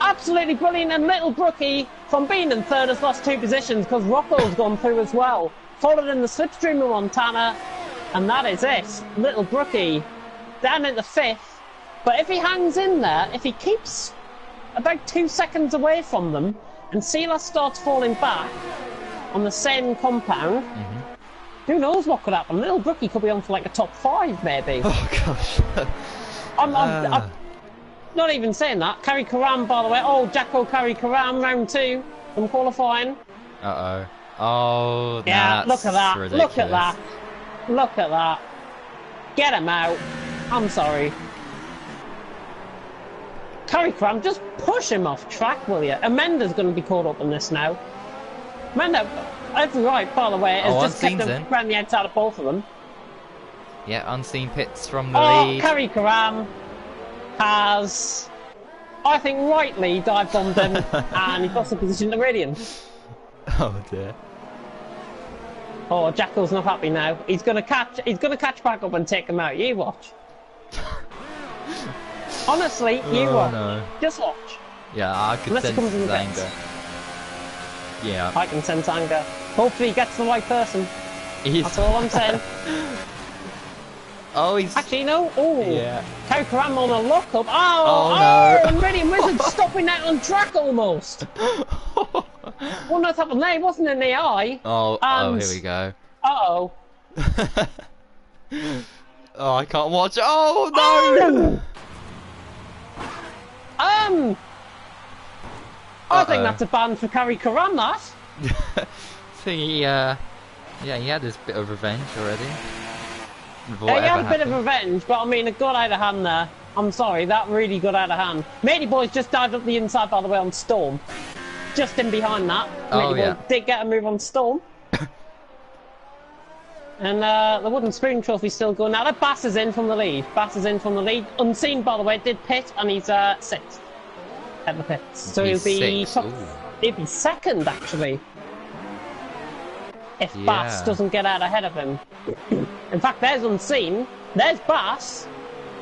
Absolutely brilliant. And Little Brookie, from being in third, has lost 2 positions because Rocco's gone through as well. Followed in the slipstream of Montana. And that is it. Little Brookie down into 5th. But if he hangs in there, if he keeps about 2 seconds away from them, and Silas starts falling back on the same compound, who knows what could happen? Little Brookie could be on for like a top 5 maybe. Oh gosh. I'm not even saying that. Carry Karam, by the way. Oh, Jacko Carry Karam, round 2 from qualifying. Uh-oh. Oh, yeah, look at that. Ridiculous. Look at that. Look at that. Get him out. I'm sorry. Carry Karam, just push him off track, will you? Amanda's going to be caught up in this now. Amanda, every right, by the way, has just kept him around the outside of both of them. Yeah, unseen pits from the lead. Carry Karam has, I think, rightly dive bombed him, and he lost the position to Radiant. Oh dear. Oh, Jacko's not happy now. He's gonna catch back up and take him out. You watch. Honestly, you watch. No. Just watch. Yeah, I could sense his anger. Yeah. I can sense anger. Hopefully he gets the right person. That's all I'm saying. Oh, he's... Actually, no. Oh. Yeah. Carry Karam on a lockup. Oh, no. And Radiant Wizard stopping out on track almost. Well, that's happened there. He wasn't in the eye. Oh, here we go. Uh-oh. Oh, I can't watch. Oh no! I think that's a ban for Kari Karam. That. So he had his bit of revenge already. He had a bit of revenge, but I mean, it got out of hand there. I'm sorry, that really got out of hand. Matey Boys just dived up the inside, by the way, on Storm. Just in behind that. Matey Boy did get a move on Storm. And the Wooden Spoon Trophy's still going. Now that Bass is in from the lead. Bass is in from the lead. Unseen, by the way, did pit, and he's 6th at the pits. So he'll be second, actually. If Bass doesn't get out ahead of him. In fact, there's Unseen. There's Bass.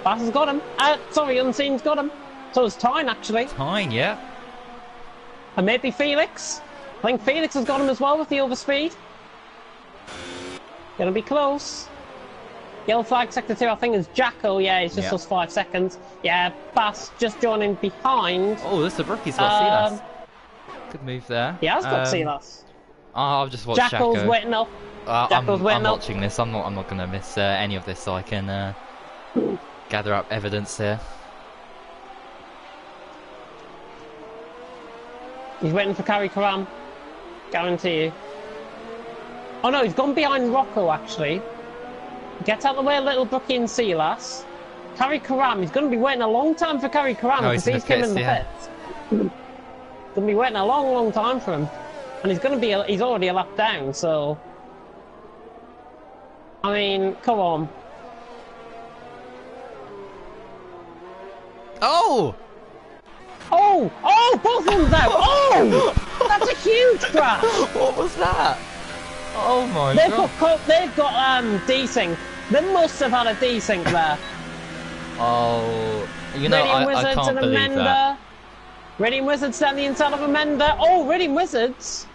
Bass has got him. Sorry, Unseen's got him. So is Tyne, actually. Tyne, yeah. And maybe Felix. I think Felix has got him as well with the overspeed. Gonna be close. Yellow flag sector 2, I think is Jacko. Yeah, he's just lost 5 seconds. Yeah, Bass just joining behind. Oh, this is the rookie's got Silas. Good move there. He has got Silas. I'll just watch Jacko's waiting up. I'm watching this. I'm not gonna miss any of this, so I can gather up evidence here. He's waiting for Kari Karam. Guarantee you. Oh no, he's gone behind Rocco actually. Gets out of the way a little Brookie and Silas. Kari Karam, he's going to be waiting a long time for Kari Karam because he's come in the pits. Going to be waiting a long time for him. And he's already a lap down, so... I mean, come on. Oh! Oh! Oh! Both of them out! Oh! That's a huge crash! What was that? Oh my god. They've got desync. They must have had a desync there. Oh, you know, I can't believe that. Radiant Wizards down the inside of Amenda. Oh, Radiant Wizards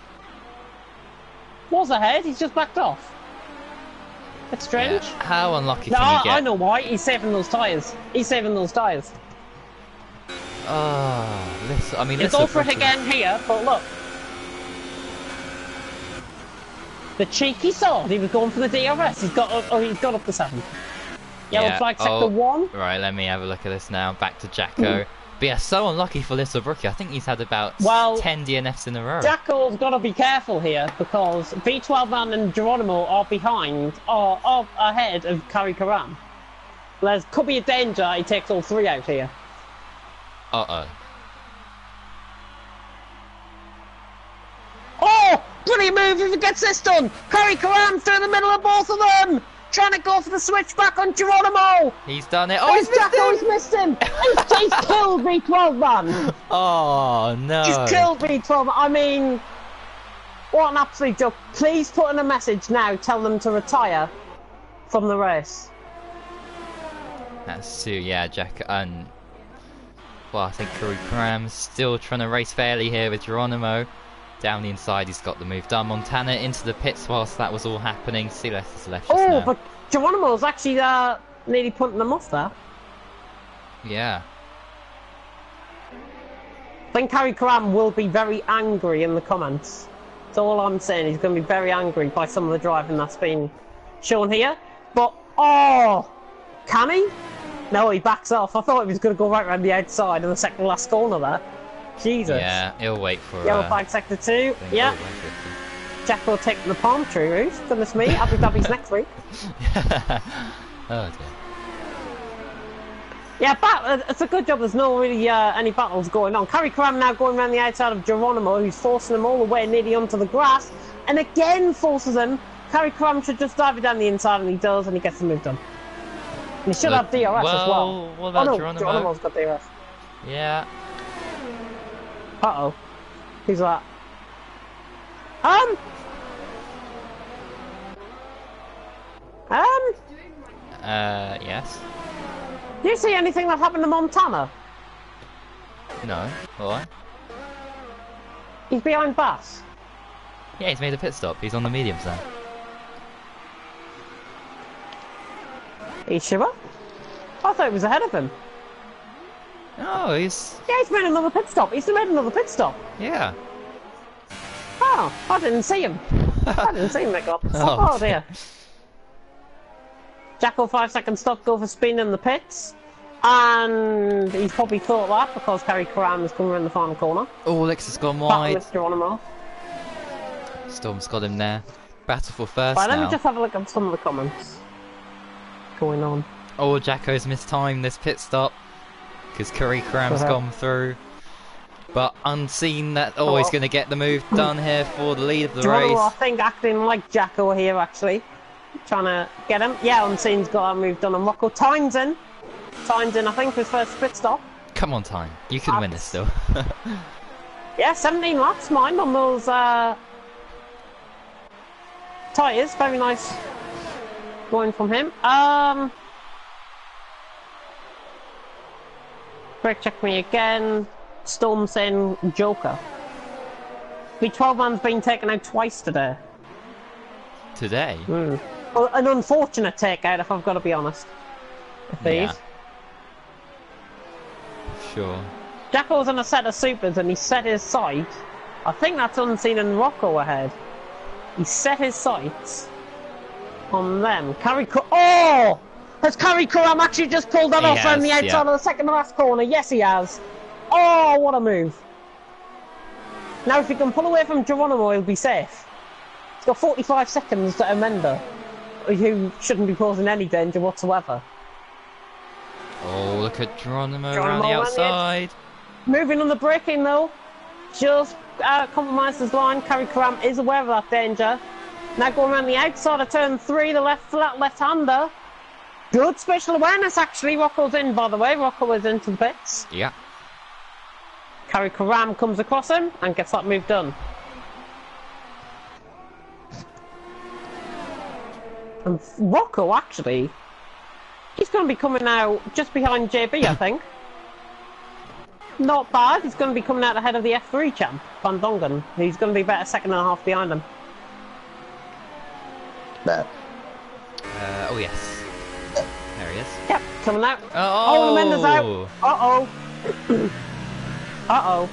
was ahead. He's just backed off. That's strange. Yeah. How unlucky can you get? I know why. He's saving those tyres. He's saving those tyres. Listen, I mean, he'll go for it again here, but look. The cheeky sod, he was going for the DRS. He's got up to 7th. Yellow flag sector 1. Right, let me have a look at this now. Back to Jacko. But yeah, so unlucky for Little Brookie. I think he's had about 10 DNFs in a row. Jacko's got to be careful here because V12 Man and Geronimo are ahead of Kari Karam. There could be a danger he takes all 3 out here. Uh-oh. Oh! Brilliant move if he gets this done! Kari Karam through the middle of both of them! Trying to go for the switchback on Geronimo! He's done it! Oh, he's missed him! He's killed V12 Man! Oh, no! He's killed V12 Man! I mean... What an absolute joke. Please put in a message now, tell them to retire from the race. That's true, yeah, Jack, and... Well, I think Kari Karam's still trying to race fairly here with Geronimo. Down the inside, he's got the move done. Montana into the pits whilst that was all happening. Silas is left just now. But Geronimo's actually nearly putting them off there. Yeah. I think Kari Karam will be very angry in the comments. That's all I'm saying. He's going to be very angry by some of the driving that's been shown here. But, can he? No, he backs off. I thought he was going to go right around the outside in the second last corner there. Jesus. Yeah, he'll wait for... Yellow flag sector 2. Yeah. Jacko taking the palm tree route. Goodness me, Abu Dhabi's next week. Oh dear. Yeah, it's a good job there's no really any battles going on. Kari Karam now going around the outside of Geronimo, who's forcing him all the way nearly onto the grass, and again forces him. Kari Karam should just dive it down the inside, and he does, and he gets the move done. And he should have DRS as well. What about Geronimo? Geronimo's got DRS. Yeah. Uh-oh. Who's that? Yes. Do you see anything that happened to Montana? No. Why? He's behind Bass. Yeah, he's made a pit stop. He's on the mediums now. Are you sure? I thought he was ahead of him. No, he's... Yeah, he's made another pit stop. He's made another pit stop. Yeah. Oh, I didn't see him. I didn't see him make up. Oh dear. Jacko 5 second stop, go for spin in the pits. And he's probably thought that because Kerry Karam is coming around the final corner. Oh, Lexus gone wide. Mr. Geronimo. Storm's got him there. Battle for first Right, now. let me just have a look at some of the comments going on. Oh, Jacko's mistimed this pit stop because Curry Cram's gone through. But unseen that, he's going to get the move done here for the lead of the Geronimo, I race. think, acting like Jacko here, actually. Trying to get him. Yeah, Unseen's got that move done on Rocco. Time's in. Time's in, I think, for his first pit stop. Come on, Time. You can win this still. Yeah, 17 laps, mind, on those tyres. Very nice going from him. Brake check me again. Storm saying Joker. The 12 man's been taken out twice today. Today? Well, an unfortunate takeout, if I've got to be honest. Yeah. Sure. Jacko was on a set of supers and he set his sight. I think that's Unseen and Rocco ahead. He set his sights on them. Has Kerry Karam actually just pulled that off on the outside of the second to last corner? Yes, he has. Oh, what a move. Now, if he can pull away from Geronimo, he'll be safe. He's got 45 seconds to Amenda, who shouldn't be posing any danger whatsoever. Oh, look at Geronimo around the outside. Moving on the braking, though. Just compromised his line. Kerry Karam is aware of that danger. Now going around the outside of turn 3, the left-hander. Good spatial awareness, actually. Rocco's in, by the way. Rocco is into the pits. Yeah. Kerry Karam comes across him and gets that move done. And Rocco, actually, he's going to be coming out just behind JB, I think. Not bad. He's going to be coming out ahead of the F3 champ, Van Dongen. He's going to be about a second and a half behind him. Oh, yes. There he is. Yep, coming out. Oh, Amenda's out. Uh-oh. Uh-oh.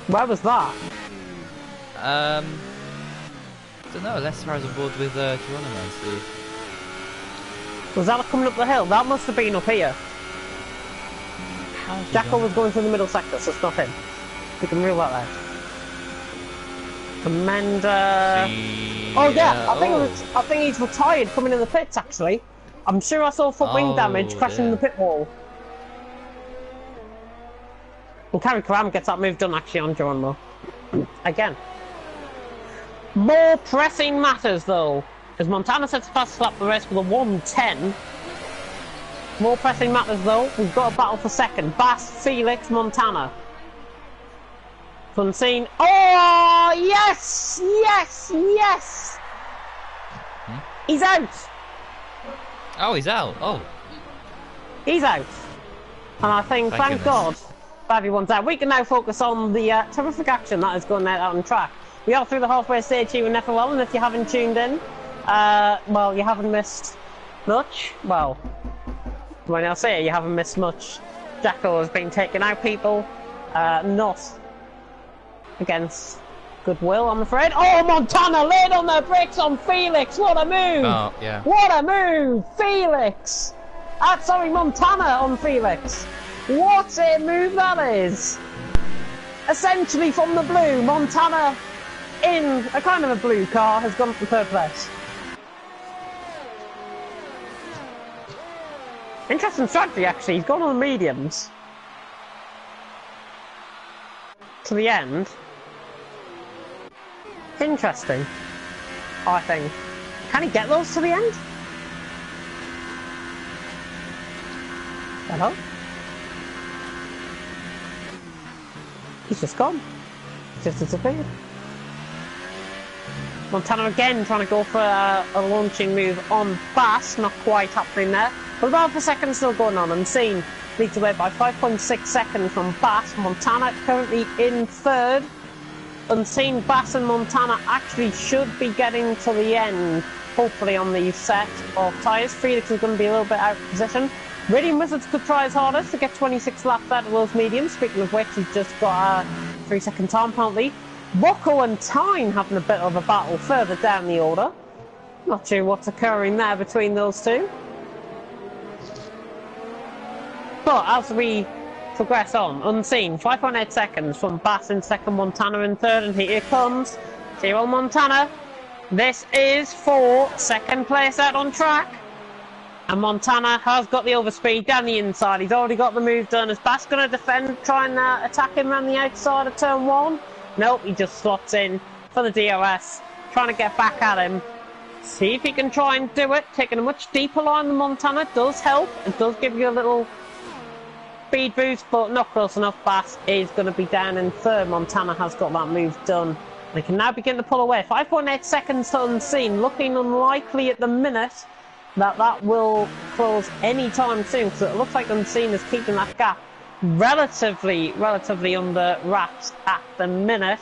Where was that? Don't know. Lester has a board with Geronimo, Steve. Was that coming up the hill? That must have been up here. Jacko was going through the middle sector, so it's not him. We can rule that out. Amanda. Oh yeah, I think he's retired coming in the pits actually. I'm sure I saw foot wing damage crashing in the pit wall. And Kerry Karam gets that move done actually on Geronimo. Again. More pressing matters though. As Montana sets a fast lap the race with a 1:10. More pressing matters though. We've got a battle for second. Bass, Felix, Montana. Unseen. Oh yes! Yes! Yes! He's out! Oh, he's out. Oh. He's out. And I think, thank God, everyone's out. We can now focus on the terrific action that is going out on track. We are through the halfway stage here in FRL, and if you haven't tuned in, well, you haven't missed much. Well, when I say it, you haven't missed much. Jacko has been taking out people, not against goodwill, I'm afraid. Oh, Montana laid on their brakes on Felix. What a move! Oh, yeah. What a move, Felix! Sorry, Montana on Felix. What a move that is! Essentially from the blue, Montana in a kind of a blue car has gone for third place. Interesting strategy actually, he's gone on the mediums to the end. Interesting, I think. Can he get those to the end? Hello? He's just gone. He's just disappeared. Montana again trying to go for a launching move on Bass, not quite happening there. But about a second still going on. Unseen leads away by 5.6 seconds from Bass. Montana currently in third. Unseen, Bass and Montana actually should be getting to the end, hopefully on the set of tyres. Felix is going to be a little bit out of position. Radiant Wizards could try his hardest to get 26 laps out of those mediums. Speaking of which, he's just got a 3-second time penalty. Rocco and Tyne having a bit of a battle further down the order. Not sure what's occurring there between those two. But as we progress on, unseen, 5.8 seconds from Bass in second, Montana in third, and here comes Tyrrell Montana. This is for second place out on track. And Montana has got the overspeed down the inside. He's already got the move done. Is Bass going to defend, try and attack him around the outside of turn one? Nope, he just slots in for the DRS, trying to get back at him. See if he can try and do it. Taking a much deeper line than Montana does help. It does give you a little speed boost, but not close enough. Bass is going to be down in third. Montana has got that move done. They can now begin to pull away. 5.8 seconds to unseen. Looking unlikely at the minute that will close any time soon, because it looks like unseen is keeping that gap relatively under wraps at the minute.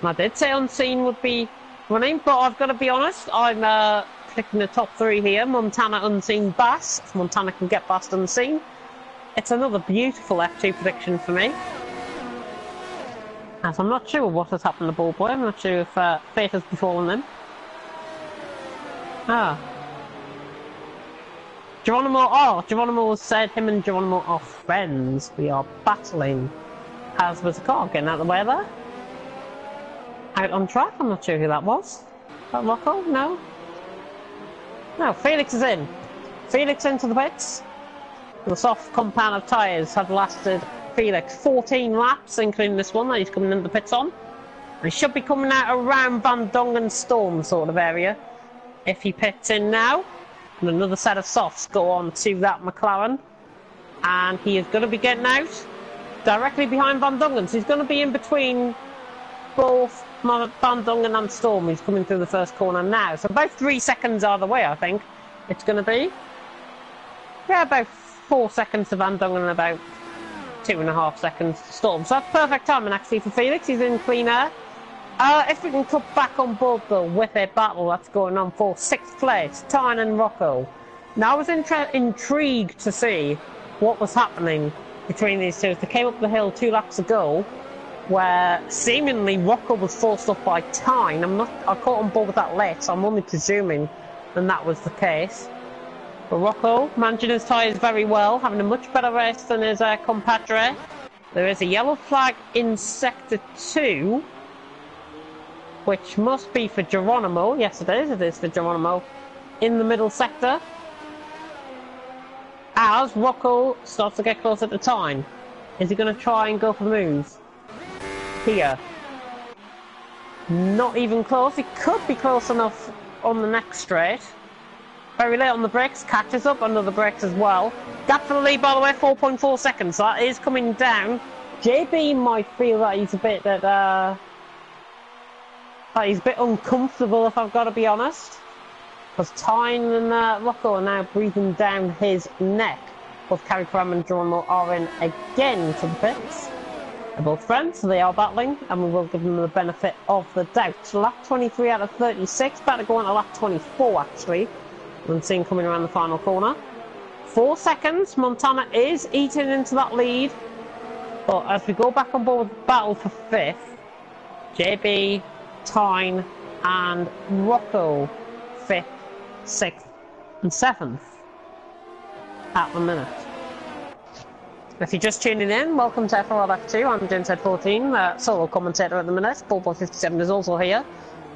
And I did say unseen would be running, but I've got to be honest, I'm picking the top three here. Montana, unseen, Bass. If Montana can get past unseen, it's another beautiful F2 prediction for me. As I'm not sure what has happened to Ballboy. I'm not sure if fate has befallen him. Geronimo said him and Geronimo are friends. We are battling. How's the car getting out of the way there? Out on track? I'm not sure who that was. That Rocco? No? No, Felix is in. Felix into the pits. The soft compound of tyres had lasted Felix 14 laps, including this one that he's coming into the pits on. And he should be coming out around Van Dongen Storm sort of area if he pits in now. And another set of softs go on to that McLaren. And he is going to be getting out directly behind Van Dongen. So he's going to be in between both Van Dongen and Storm. He's coming through the first corner now. So about 3 seconds either way, I think it's going to be. Yeah, about 4 seconds to Van Dongen and about 2.5 seconds to Storm. So that's perfect timing actually for Felix. He's in clean air. If we can cut back on board though with a battle that's going on for 6th place, Tyne and Rocco. Now I was intrigued to see what was happening between these two. They came up the hill 2 laps ago, where seemingly Rocco was forced off by Tyne. I caught on board with that late, so I'm only presuming that was the case. But Rocco managing his tyres very well, having a much better race than his compadre. There is a yellow flag in sector 2. Which must be for Geronimo. Yes, it is for Geronimo. In the middle sector. As Rocco starts to get closer to Tyne. Is he going to try and go for the move? Here. Not even close. He could be close enough on the next straight. Very late on the brakes. Catches up under the brakes as well. Gap for the lead, by the way, 4.4 seconds. That is coming down. JB might feel that he's a bit he's a bit uncomfortable, if I've got to be honest. Because Tyne and Rocco are now breathing down his neck. Both Carrie Cram and Geronimo are in again to the pits. They're both friends, so they are battling, and we will give them the benefit of the doubt. Lap 23 out of 36, about to go on to lap 24 actually. Unseen coming around the final corner. 4 seconds, Montana is eating into that lead. But as we go back on board with the battle for 5th, JB, Tyne and Rocco 5th, 6th and 7th at the minute. If you're just tuning in, welcome to FRL F2. I'm James Head 14, solo commentator at the minute. Ballboy 57 is also here.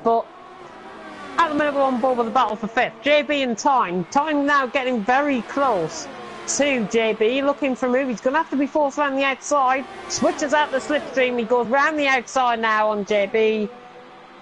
But at the minute we're on board with the battle for 5th. JB and Tyne. Tyne now getting very close to JB, looking for a move. He's going to have to be forced around the outside. Switches out the slipstream. He goes round the outside now on JB.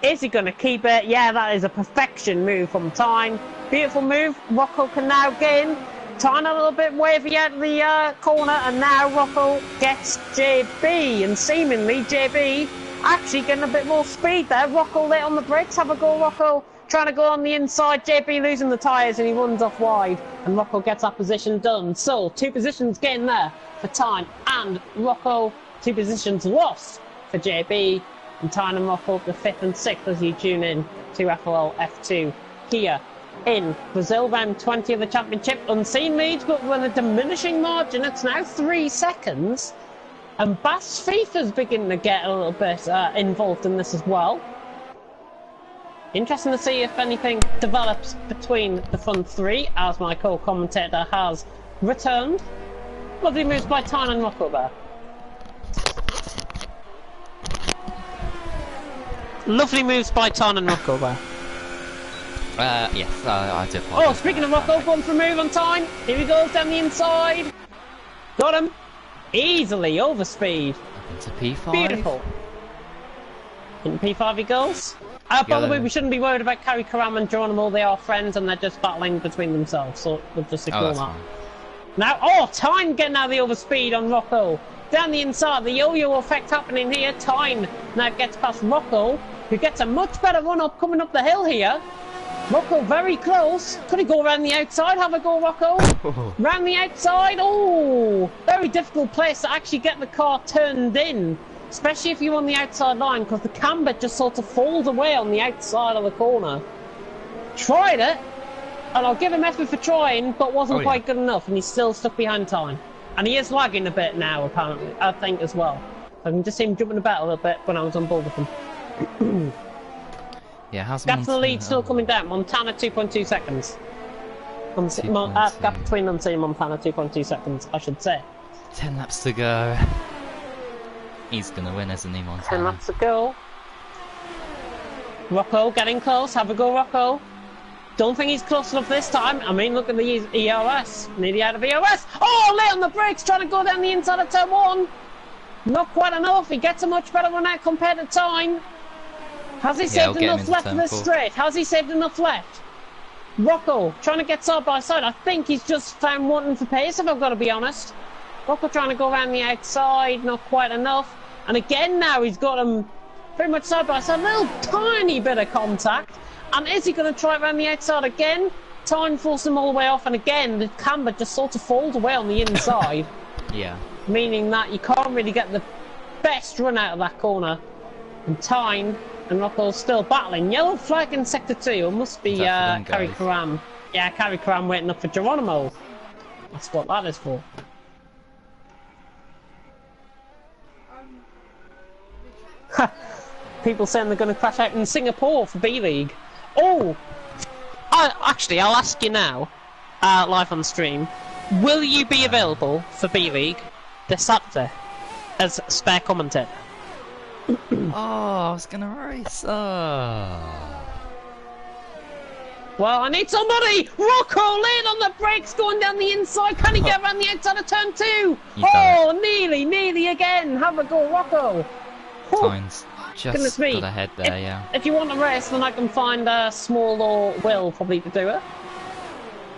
Is he going to keep it? Yeah, that is a perfection move from Tyne. Beautiful move. Rocco can now get in. Tyne a little bit wavy out of the corner, and now Rocco gets JB. And seemingly JB actually getting a bit more speed there. Rocco late on the brakes. Have a go, Rocco. Trying to go on the inside. JB losing the tyres, and he runs off wide. And Rocco gets that position done. So 2 positions getting there for Tyne and Rocco. 2 positions lost for JB. And Tyne and Rocco the 5th and 6th as you tune in to FRL F2 here in Brazil, round 20 of the championship. Unseen leads, but with a diminishing margin. It's now 3 seconds. And Bass FIFA's beginning to get a little bit involved in this as well. Interesting to see if anything develops between the front three, as my co-commentator has returned. Lovely moves by Tyne and Rocco there. Lovely moves by Tyne and Rocco there. Yes, I do. Oh, speaking of Rocco, going for a move on Tyne. Here he goes down the inside. Got him. Easily, over speed. Into P5. Beautiful. In P5 he goes. By the way, we shouldn't be worried about Carrie Karam and Geronimo. They are friends and they're just battling between themselves, so we'll just ignore that. Fine. Now, Tyne getting out of the overspeed on Rocco. Down the inside, the yo-yo effect happening here. Tyne now gets past Rocco, who gets a much better run-up coming up the hill here. Rocco very close. Could he go around the outside? Have a go, Rocco. Round the outside. Oh, very difficult place to actually get the car turned in. Especially if you're on the outside line, because the camber just sort of falls away on the outside of the corner. Tried it, and I'll give him effort for trying, but wasn't quite good enough, and he's still stuck behind Tyne. And he is lagging a bit now, apparently, I think, as well. I can just see him jumping about a little bit when I was on board with him. Yeah, how's Gap to the lead still coming down. Montana 2.2 seconds. Gap between Unseen and Montana 2.2 seconds, I should say. 10 laps to go. He's gonna win, isn't he, Montana? 10 laps to go. Rocco getting close. Have a go, Rocco. Don't think he's close enough this time. I mean, look at the ERS. Nearly out of ERS. Oh, late on the brakes, trying to go down the inside of turn 1. Not quite enough. He gets a much better run out compared to Tyne. Has he saved enough left for this straight? Has he saved enough left? Rocco trying to get side by side. I think he's just found wanting for pace, if I've got to be honest. Rocco trying to go around the outside, not quite enough. And again now he's got him pretty much side by side. A little tiny bit of contact. And is he going to try around the outside again? Tyne forced him all the way off, and again the camber just sort of falls away on the inside. Yeah. Meaning that you can't really get the best run out of that corner. And Tyne and Rocco's still battling. Yellow flag in sector 2. It must be Carrie Karam. Yeah, Carrie Karam waiting up for Geronimo. That's what that is for. People saying they're going to crash out in Singapore for B-League. Oh! Actually, I'll ask you now, live on stream, will you be available for B-League this Saturday as spare commentator? Oh, I was going to race. Oh. Well, I need somebody! Rocco late on the brakes going down the inside. Can he get around the outside of turn 2? Oh, nearly again. Have a go, Rocco. Tyne's just got ahead there, yeah. If you want to race, then I can find Small or Will probably to do it.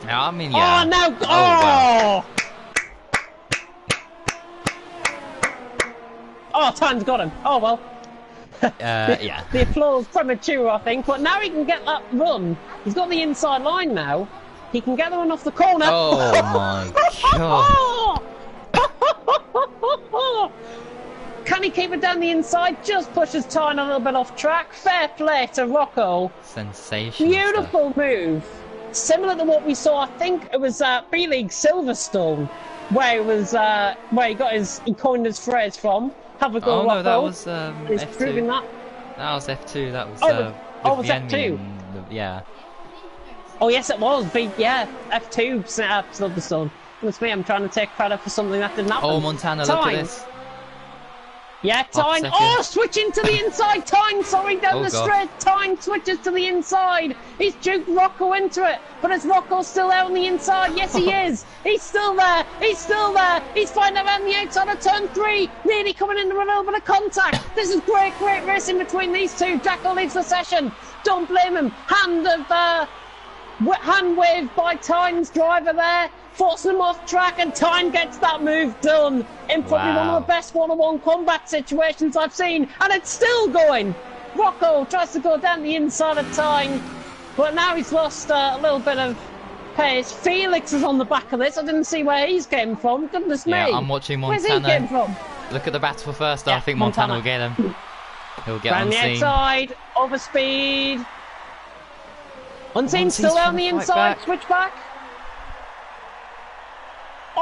Yeah, I mean, yeah. Oh, no! Wow. Oh, Tyne's got him. Oh, well. Yeah. The applause premature, I think. But now he can get that run. He's got the inside line now. He can get the one off the corner. Oh, my God. Can he keep it down the inside? Just pushes Tyne a little bit off track. Fair play to Rocco. Sensational. Beautiful move. Similar to what we saw, I think it was B-League Silverstone, where it was where he coined his phrase from. Have a go, Rocco. No, that was He's F2. proving that. That was F2. That was it was F2. Yeah. Oh yes, it was. F2 Silverstone. It's me. I'm trying to take credit for something that didn't happen. Oh, Montana, look at this. Yeah, Tyne. Oh, switching to the inside. Tyne, sorry, down the straight. Tyne switches to the inside. He's juked Rocco into it. But is Rocco still out on the inside? Yes, he is. He's still there. He's still there. He's finding around the outside of turn 3. Nearly coming into a little bit of contact. This is great racing between these two. Jacko leaves the session. Don't blame him. Hand wave by Tyne's driver there. Forcing him off track, and Tyne gets that move done in probably one of the best one-on-one combat situations I've seen, and it's still going. Rocco tries to go down the inside of Tyne, but now he's lost a little bit of pace. Felix is on the back of this. I didn't see where he's came from. Goodness me. Yeah, I'm watching Montana. Where's he came from? Look at the battle for first. I think Montana will get him. He'll get Unseen. Round the outside, over speed. Unseen still on the inside, switch back.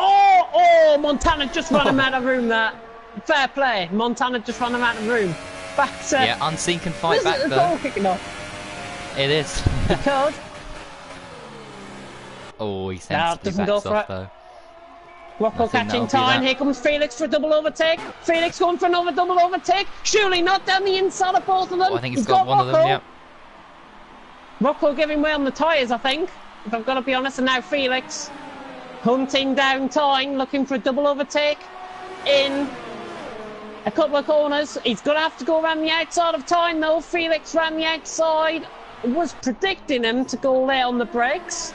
Oh, Montana just ran him out of room there. Fair play. Montana just ran him out of room. Back to... Yeah, Unseen can fight back though. Goal kicking off. It is. He could. Oh, he Nah, sensibly doesn't backs go for off it. though. Rocco Nothing catching that'll be time. that. Here comes Felix for a double overtake. Felix going for another double overtake. Surely not down the inside of both of them. Oh, I think he's got one Rocco. of them, yep. Rocco giving way on the tyres, I think, if I've got to be honest. And now Felix hunting down time, looking for a double overtake in a couple of corners. He's going to have to go around the outside of time, though. Felix ran the outside. Was predicting him to go late on the brakes,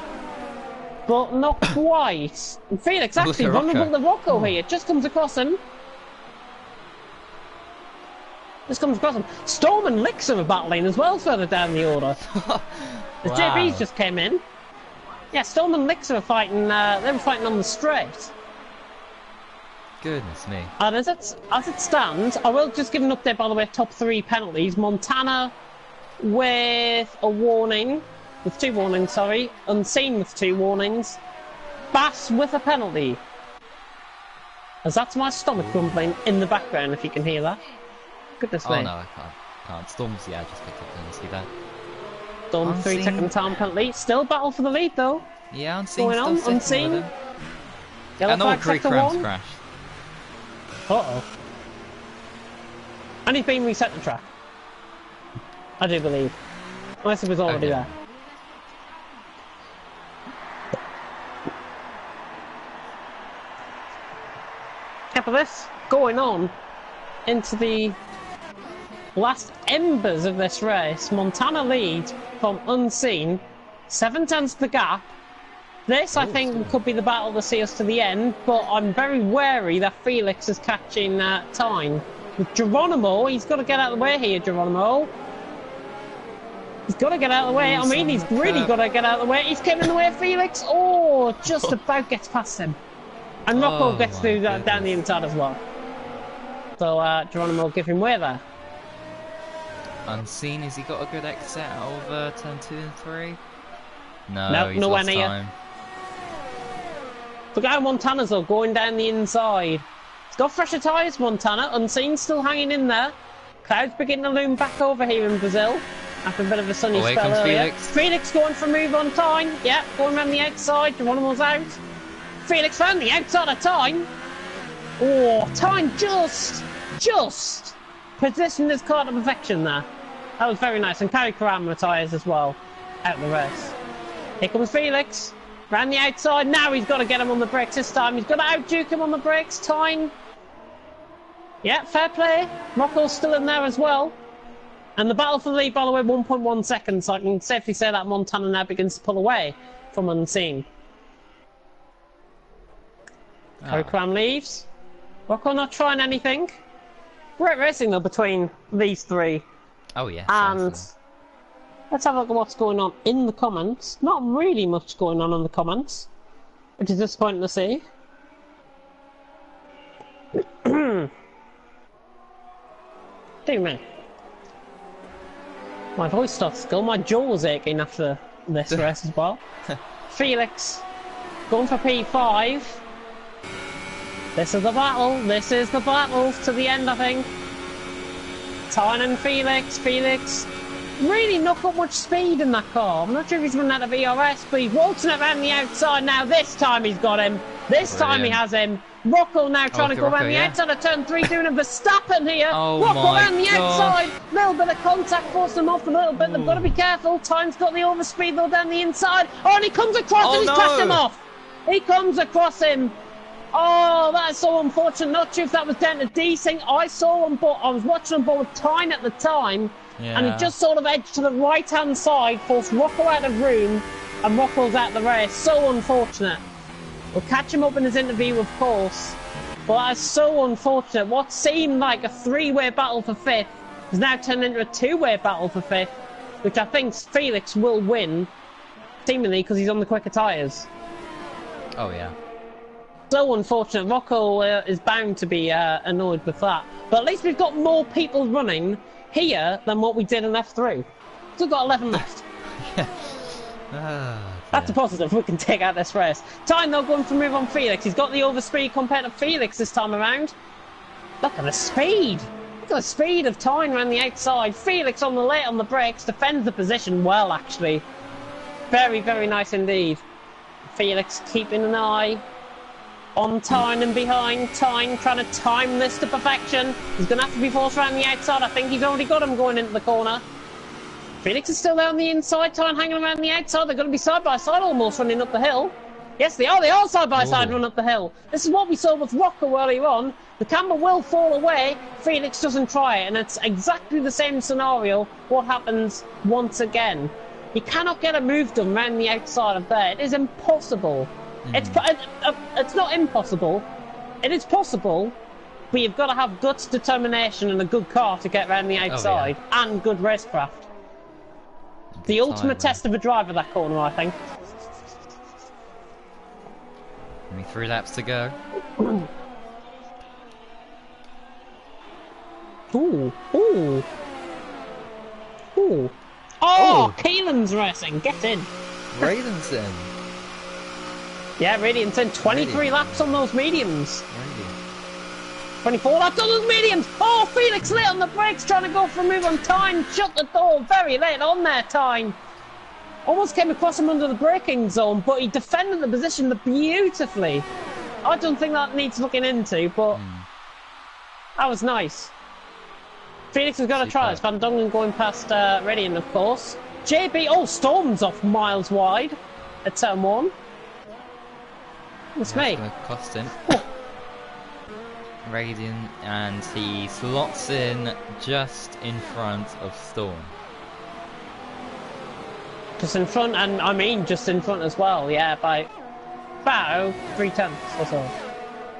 but not quite. And Felix actually vulnerable to Rocco here. Just comes across him. Storm and Lixer are battling as well further down the order. The Wow. JBs just came in. Yeah, Storm and Lixer are fighting. They were fighting on the straight. Goodness me. And as it stands, I will just give an update, by the way. Top 3 penalties. Montana with a warning, with 2 warnings. Sorry, Unseen with 2 warnings. Bass with a penalty. As that's my stomach grumbling in the background, if you can hear that. Goodness me. Oh no, I can't. Storm's, yeah, I just picked up penalty there. Storm Unseen. 3-second time penalty. Still battle for the lead though. Yeah, Unseen Going on, still sitting Unseen. with him. Yellow And all flag 3 sector crams 1. crashed. Uh-oh. And he's been reset the track. I do believe. Unless it was already Okay. there. After this, going on into the last embers of this race. Montana leads from Unseen. 7/10 the gap. This, I think, could be the battle to see us to the end, but I'm very wary that Felix is catching time. With Geronimo, he's got to get out of the way here, Geronimo. He's got to get out of the way. I mean, he's really got to get out of the way. He's getting in the way of Felix. Oh, just about gets past him. And Rocco gets through that down the inside as well. So, Geronimo give him way there. Unseen, has he got a good exit out of turn 2 and 3? No, Nope, he's nowhere lost near. time. Look how Montana's though, going down the inside. He's got fresher tyres, Montana. Unseen still hanging in there. Clouds beginning to loom back over here in Brazil after a bit of a sunny Away spell comes earlier. Felix. Felix going for a move on time. Yeah, going around the outside. Geronimo's out. Felix found the outside of time. Oh, time just positioned his car to perfection there. That was very nice. And Carry Karama tyres as well. Out of the race. Here comes Felix. Round the outside. Now he's got to get him on the brakes this time. He's got to out-duke him on the brakes. Time. Yeah, fair play. Rocco's still in there as well. And the battle for the lead, by the way, 1.1 seconds. So I can safely say that Montana now begins to pull away from Unseen. Harry Cram leaves. Rocco not trying anything. Great racing though between these 3. Oh yes. And excellent. let's have a look at what's going on in the comments. Not really much going on in the comments, which is disappointing to see. Dear me. My voice starts to go. My jaw's aching after this race as well. Felix going for P5. This is the battle. This is the battle to the end, I think. Tyne and Felix. Felix really not got much speed in that car. I'm not sure if he's running out of ERS, but he's waltzing it around the outside now. This time he's got him. This time he has him. Rocco now trying to go around the outside of turn 3, doing a Verstappen here. Rocco around the outside. Little bit of contact, forcing him off a little bit. They've got to be careful. Time's got the overspeed though down the inside. Oh, and he comes across and he's passed him off. He comes across him. Oh, that is so unfortunate. Not sure if that was down to desync. I saw him, but I was watching him with Tyne at the time. Yeah. And he just sort of edged to the right-hand side, forced Rocco out of room, and Rocco's out of the race. So unfortunate. We'll catch him up in his interview, of course. But that's so unfortunate. What seemed like a 3-way battle for 5th has now turned into a 2-way battle for 5th, which I think Felix will win, seemingly because he's on the quicker tyres. Oh yeah. So unfortunate. Rocco is bound to be annoyed with that. But at least we've got more people running here than what we did in F3. Still got 11 left. That's a positive. We can take out this race. Time though going for move on Felix. He's got the overspeed compared to Felix this time around. Look at the speed. Look at the speed of Tyne around the outside. Felix on the late on the brakes, defends the position well, actually. Very, very nice indeed. Felix keeping an eye on Tyne and behind. Tyne trying to time this to perfection. He's going to have to be forced around the outside. I think he's already got him going into the corner. Felix is still there on the inside. Tyne hanging around the outside. They're going to be side by side almost running up the hill. Yes, they are. They are side by side run up the hill. This is what we saw with Rocker earlier on. The camber will fall away. Felix doesn't try it, and it's exactly the same scenario. What happens once again? You cannot get a move done around the outside of there. It is impossible. It's not impossible. It is possible, but you've got to have guts, determination, and a good car to get around the outside, and good racecraft. The ultimate test of a driver, that corner, I think. Only 3 laps to go. Ooh, ooh, ooh. Oh, Keelan's racing. Get in. Raydenson. Yeah, Radiant's 23 laps on those mediums. 24 laps on those mediums. Oh, Felix late on the brakes, trying to go for a move on time. Shut the door very late on there, Time. Almost came across him under the braking zone, but he defended the position beautifully. I don't think that needs looking into, but that was nice. Felix has got to try this. Van Dongen going past Radiant, of course. JB, oh, Storm's off miles wide at turn 1. That's me. Going to cost him. Radiant, and he slots in just in front of Storm. Just in front, and I mean just in front as well, yeah, by about 3/10 or so.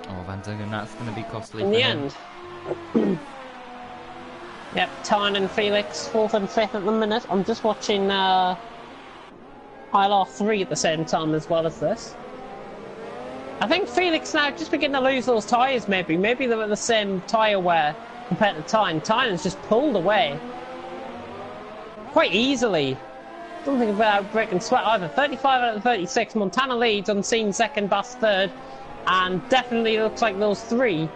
Oh, Van Dongen, that's going to be costly in for the him. end. Yep, Tyne and Felix, 4th and 5th at the minute. I'm just watching ILR3 at the same time as well as this. I think Felix now just beginning to lose those tyres, maybe. Maybe they're at the same tyre wear compared to Tyne. Tyne has just pulled away quite easily. Don't think about breaking sweat either. 35 out of 36. Montana leads, Unseen second, Bass third. And definitely looks like those 3.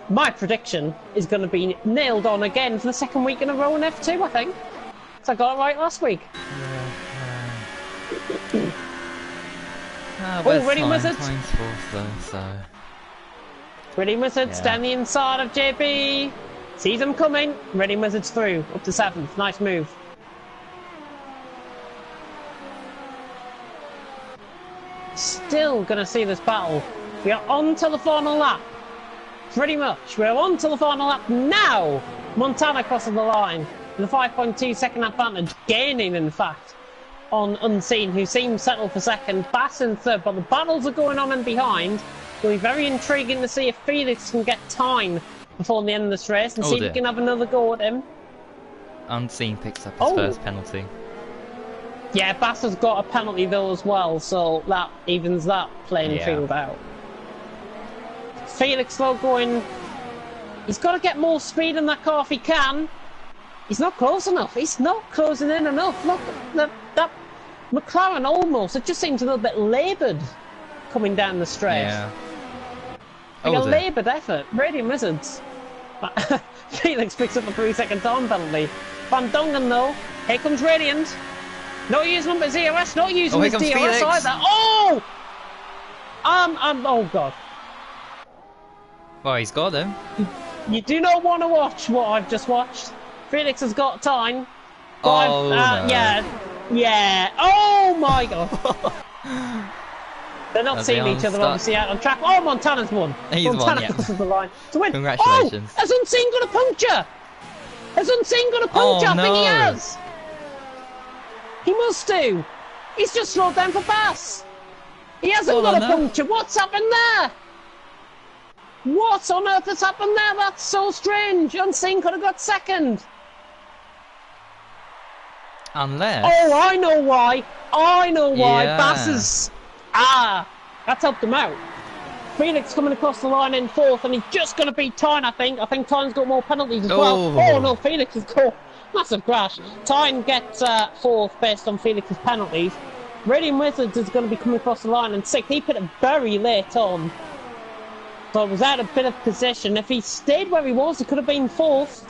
My prediction is going to be nailed on again for the 2nd week in a row in F2, I think. So I got it right last week. Radiant Wizards. Time's 4th though, so... Radiant Wizards down the inside of JB. Sees them coming. Radiant Wizards through, up to 7th. Nice move. Still going to see this battle. We are on to the final lap. Pretty much. We're on to the final lap now. Montana crosses the line with a 5.2 second advantage, gaining in fact on Unseen, who seems settled for 2nd. Bass in 3rd, but the battles are going on in behind. It'll be very intriguing to see if Felix can get time before the end of this race and see if we can have another go at him. Unseen picks up his first penalty. Yeah, Bass has got a penalty though as well, so that evens that playing field out. Felix though going... He's got to get more speed in that car if he can. He's not close enough. He's not closing in enough. Look, that McLaren almost, it just seems a little bit laboured coming down the straight. Yeah. Like a laboured effort. Radiant Wizards. Felix picks up a 3-second time penalty. Van Dongen though, here comes Radiant. Not using him as EOS, not using his DRS Felix. either. Oh! Oh god. Well, he's got him. You do not want to watch what I've just watched. Felix has got time. Oh, no. Yeah. Oh my god. They're not seeing each other obviously out on track. Oh, Montana's won. Montana crosses the line to win. Congratulations. Oh, has Unseen got a puncture? Has Unseen got a puncture? I think he has. He must do. He's just slowed down for Bass. He hasn't got a puncture. What's happened there? What on earth has happened there? That's so strange. Unseen could have got 2nd. Unless... Oh, I know why. I know why. Bass is... that's helped him out. Felix coming across the line in 4th, and he's just going to beat Tyne, I think. I think Tyne's got more penalties as well. Oh, no, Felix has got massive crash. Tyne gets 4th based on Felix's penalties. Radiant Wizards is going to be coming across the line in 6th. He put it very late on. So it was out a bit of position. If he stayed where he was, he could have been 4th.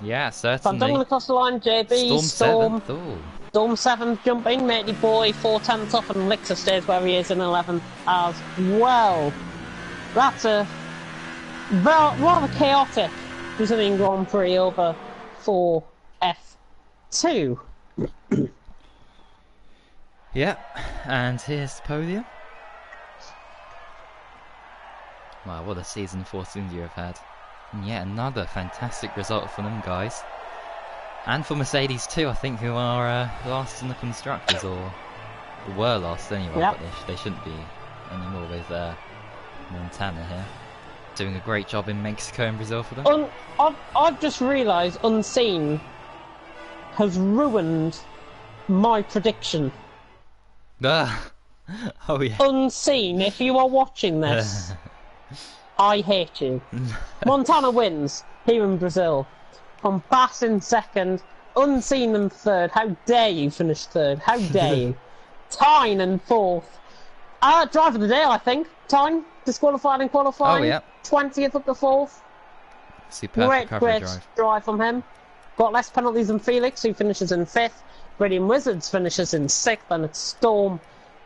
Yeah, So I'm certainly. going across the line, JB, Storm 7th. Ooh. Storm 7th jumping, Matey Boy 4/10 off, and Lixer stays where he is in 11th as well. That's a rather chaotic Brazilian Grand Prix over for F2. Yep, and here's the podium. Wow, what a season Force India have had. And yet another fantastic result for them guys. And for Mercedes too, I think, who are last in the Constructors, or were last anyway, yep. But they shouldn't be anymore with Montana here. Doing a great job in Mexico and Brazil for them. I've just realised Unseen has ruined my prediction. Ah. Oh yeah. Unseen, if you are watching this, I hate you. Montana wins here in Brazil. From Bass in 2nd, Unseen in 3rd. How dare you finish 3rd? How dare you? Tyne in 4th. Driver of the day, I think. Tyne, disqualified in qualifying. Oh, yeah. 20th up to 4th. Superb Great drive from him. Got less penalties than Felix, who finishes in 5th. Radiant Wizards finishes in 6th, and it's Storm,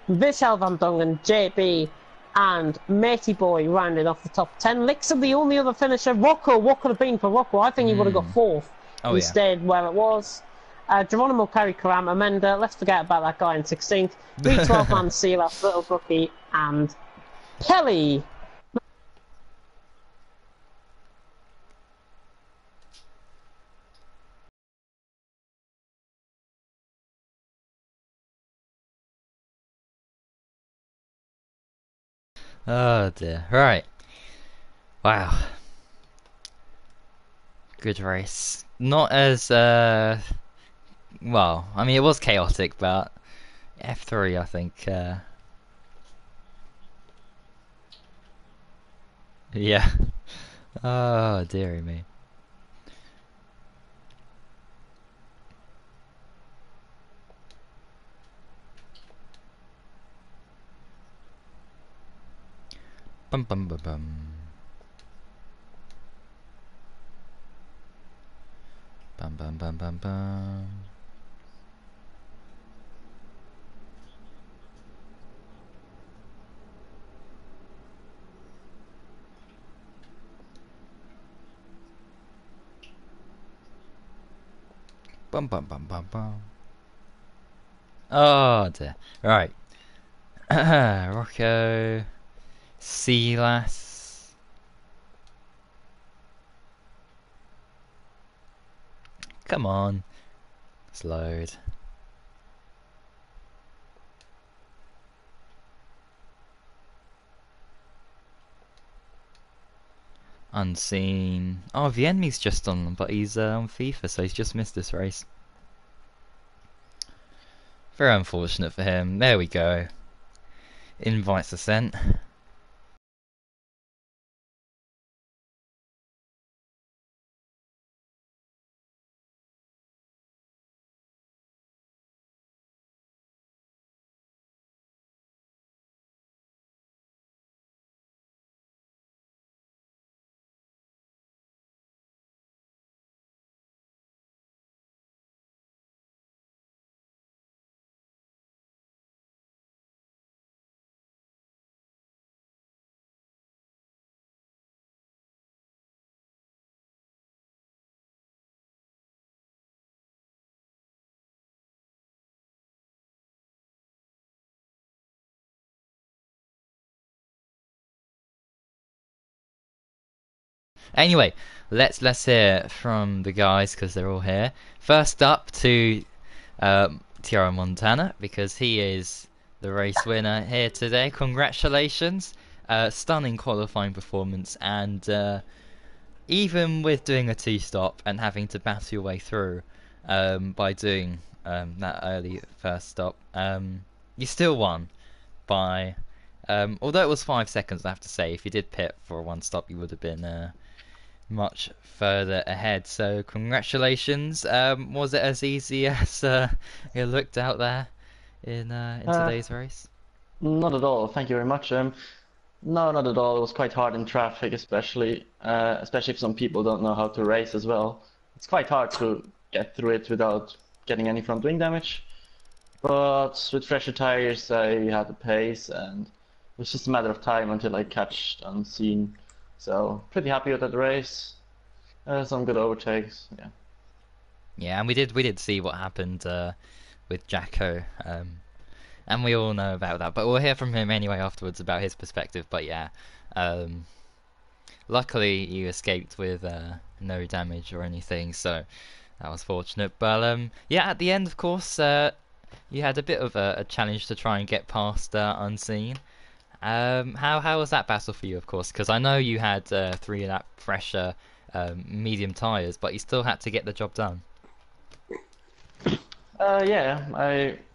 Vishal Van Dongen, JB, and Matey Boy rounded off the top 10. Lixer, the only other finisher. Rocco, what could have been for Rocco? I think he would have got 4th. Oh, he stayed where it was. Geronimo Carricaram, Amenda, let's forget about that guy in 16th. V12 Man Sealas, Little Brookie, and Kelly. Oh dear. Right. Wow. Good race. Not as well, I mean it was chaotic, but F3 I think yeah. Oh dearie me. Bum bum bum bum. Bum bum bum bum bum. Bum bum bum bum bum. Oh dear. Right. Rocco. Sealas. Come on. Let's load. Unseen. Oh, the enemy's just on, but he's on FIFA, so he's just missed this race. Very unfortunate for him. There we go. Invites are sent. Anyway, let's hear from the guys because they're all here. First up to Tiago Montana, because he is the race winner here today. Congratulations! Stunning qualifying performance, and even with doing a two-stop and having to battle your way through by doing that early first stop, you still won by. Although it was 5 seconds, I have to say, if you did pit for one stop, you would have been much further ahead. So congratulations. Was it as easy as it looked out there in today's race? Not at all. Thank you very much. No, not at all. It was quite hard in traffic, especially if some people don't know how to race as well. It's quite hard to get through it without getting any front wing damage. But with fresher tires, I had the pace, and it was just a matter of time until I catched unseen. So pretty happy with that race. Some good overtakes. Yeah. Yeah, and we did see what happened with Jacko, and we all know about that. But we'll hear from him anyway afterwards about his perspective. But yeah, luckily you escaped with no damage or anything, so that was fortunate. But yeah, at the end, of course, you had a bit of a challenge to try and get past unseen. How was that battle for you, of course? Because I know you had 3-lap fresher medium tires, but you still had to get the job done. Yeah,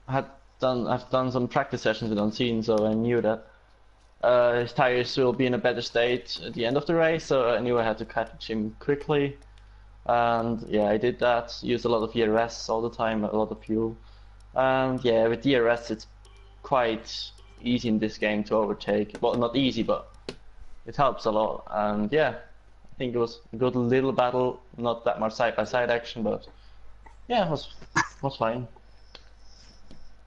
I've done some practice sessions with Unseen, so I knew that his tires will be in a better state at the end of the race, so I knew I had to catch him quickly. And yeah, I did that. Used a lot of ERS all the time, a lot of fuel. And yeah, with DRS it's quite easy in this game to overtake. Well, not easy, but it helps a lot. And yeah, I think it was a good little battle, not that much side-by-side action, but yeah, it was fine.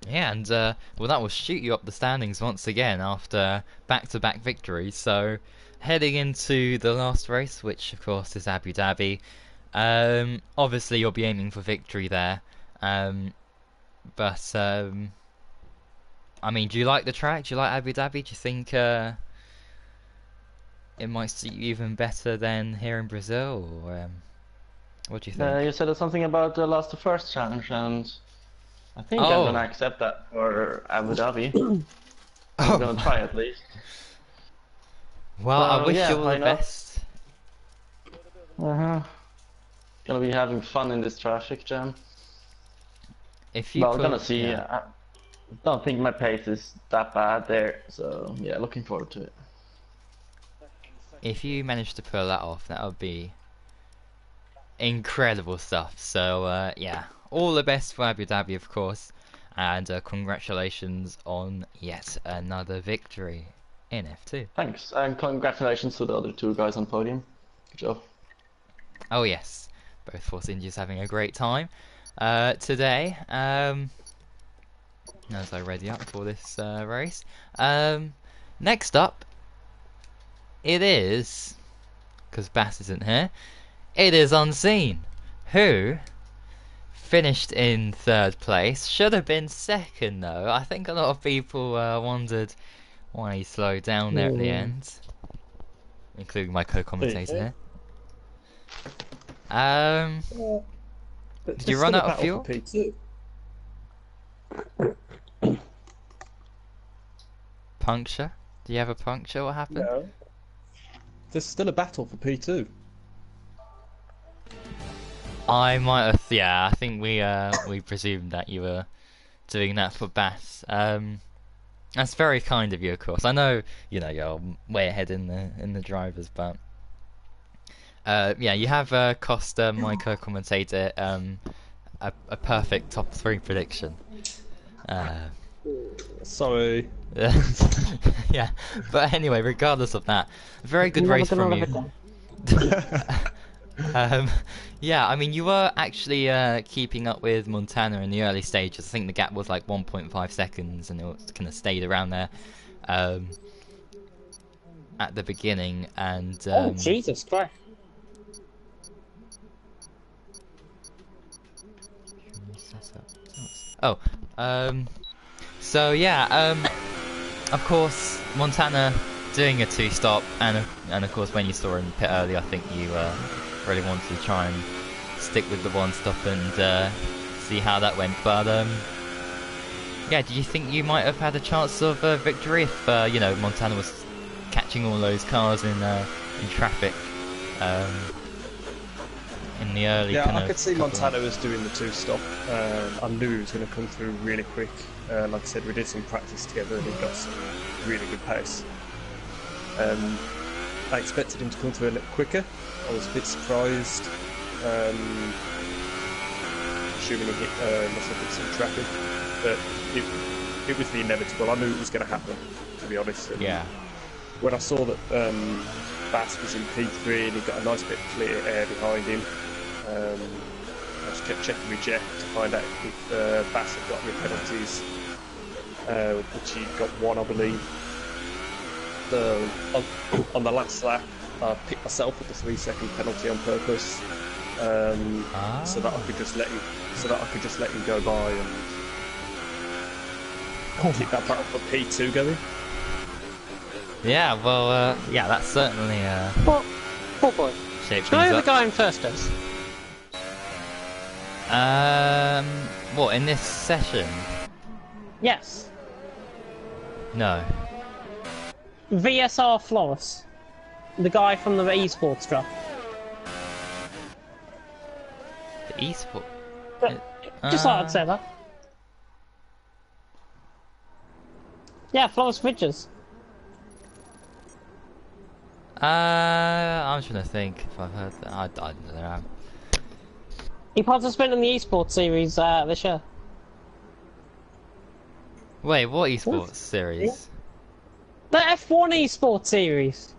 Yeah, and well, that will shoot you up the standings once again after back-to-back victories. So heading into the last race, which of course is Abu Dhabi. Obviously you'll be aiming for victory there. But I mean, do you like the track? Do you like Abu Dhabi? Do you think it might suit you even better than here in Brazil? Or what do you think? You said something about the last to first challenge, and I think I'm gonna accept that for Abu Dhabi. I'm gonna try at least. Well, I wish yeah, you all the best. Gonna be having fun in this traffic jam. If you we're gonna see. Yeah. I don't think my pace is that bad there, so yeah, looking forward to it. If you manage to pull that off, that would be incredible stuff. So yeah, all the best for Abu Dhabi, of course, and congratulations on yet another victory in F2. Thanks, and congratulations to the other two guys on podium. Good job. Oh yes, both Force Indians having a great time today. As I ready up for this race. Next up, it is, because Bass isn't here, it is Unseen, who finished in 3rd place. Should have been 2nd though. I think a lot of people wondered why he slowed down there at the end, including my co-commentator here. Did you run out of fuel? Puncture? Do you have a puncture? What happened? No. There's still a battle for P2. I might have. Yeah, I think we presumed that you were doing that for Bass. That's very kind of you, of course. I know you're way ahead in the drivers, but yeah, you have cost my co-commentator a perfect top 3 prediction. Sorry. Yeah, but anyway, regardless of that, very good race from you. Yeah, I mean, you were actually keeping up with Montana in the early stages. I think the gap was like 1.5 seconds, and it kind of stayed around there at the beginning. And oh, Jesus Christ! Oh, so yeah, of course, Montana doing a 2-stop, and of course, when you saw him pit early, I think you really wanted to try and stick with the 1-stop and see how that went. But yeah, do you think you might have had a chance of victory if Montana was catching all those cars in traffic in the early? Yeah, I could see Montana was doing the 2-stop. I knew he was going to come through really quick. Like I said, we did some practice together and he got some really good pace. I expected him to come through a little quicker. I was a bit surprised. Assuming he must have hit some traffic, but it was the inevitable. I knew it was going to happen, to be honest. Yeah. when I saw that Bass was in P3 and he got a nice bit of clear air behind him, I just kept checking with Jeff to find out if Bass had got any penalties, which he got one, I believe. So on the last lap, I picked myself with the 3-second penalty on purpose, so that I could just let him go by and keep that battle for P2 going. Yeah, well, yeah, that's certainly Poor boy. shaped Do you know things who the up. guy in first is? What, in this session? Yes. No. VSR Flores. The guy from the esports drop. The esport. Just thought I'd say that. Yeah, Flores Fridges. I'm trying to think if I've heard that. I don't know. He participated in the esports series this year. Wait, what esports series? The F1 esports series.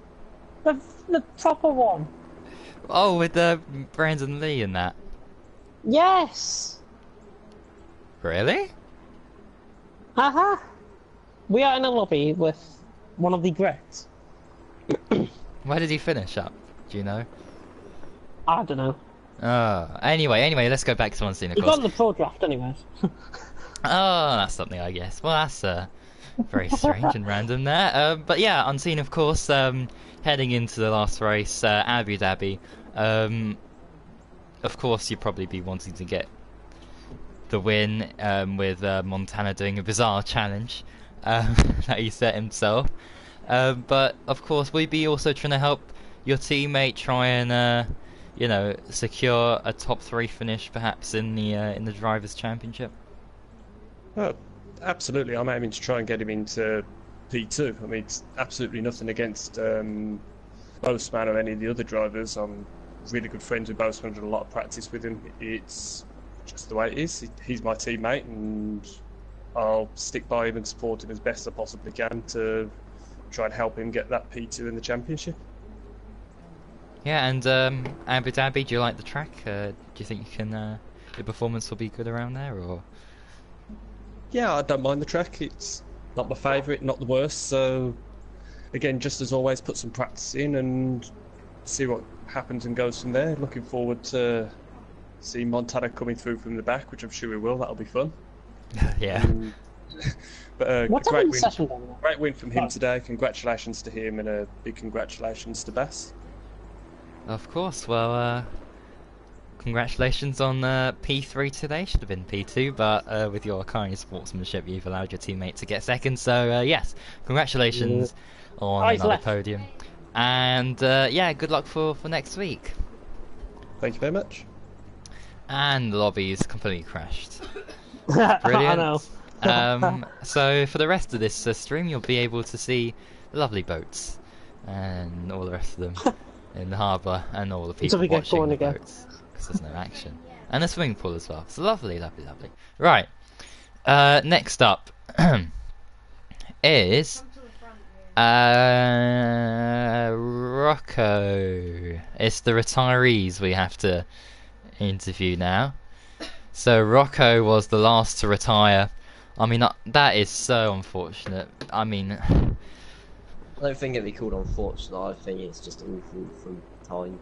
The proper one. Oh, with Brandon Lee and that. Yes. Really? Haha. We are in a lobby with one of the greats. Where did he finish up? Do you know? I don't know. Anyway, let's go back to Unseen, of He course. got in the pro draft anyways. Oh, that's something, I guess. Well, that's very strange and random there. But yeah, Unseen, of course, heading into the last race, Abu Dhabi. Of course, you'd probably be wanting to get the win with Montana doing a bizarre challenge that he set himself. But of course, we'd be also trying to help your teammate try and, you know, secure a top 3 finish, perhaps in the drivers' championship. Oh, absolutely. I'm aiming to try and get him into P2. I mean, it's absolutely nothing against Boastman or any of the other drivers. I'm really good friends with Boastman, did a lot of practice with him. It's just the way it is. He's my teammate, and I'll stick by him and support him as best I possibly can to try and help him get that P2 in the championship. Yeah, and Abu Dhabi, do you like the track? Do you think you can your performance will be good around there, or? Yeah, I don't mind the track. It's not my favourite, not the worst. So, again, just as always, put some practice in and see what happens and goes from there. Looking forward to seeing Montana coming through from the back, which I'm sure we will. That'll be fun. Yeah. But What's great happening win, session going on? great win from him today. Congratulations to him, and a big congratulations to Bass. Of course. Well, congratulations on P3 today. Should have been P2, but with your kind sportsmanship, you've allowed your teammate to get second. So yes, congratulations on He's another left. podium. And yeah, good luck for next week. Thank you very much. And the lobby's completely crashed. I Brilliant. know. So for the rest of this stream, you'll be able to see lovely boats and all the rest of them in the harbour, and all the people we get watching going the again. boats, because there's no action, and a swimming pool as well. It's lovely. Right. Next up is Rocco. It's the retirees we have to interview now. So Rocco was the last to retire. I mean, that is so unfortunate. I mean, I don't think it'd be called unfortunate. I think it's just awful from time.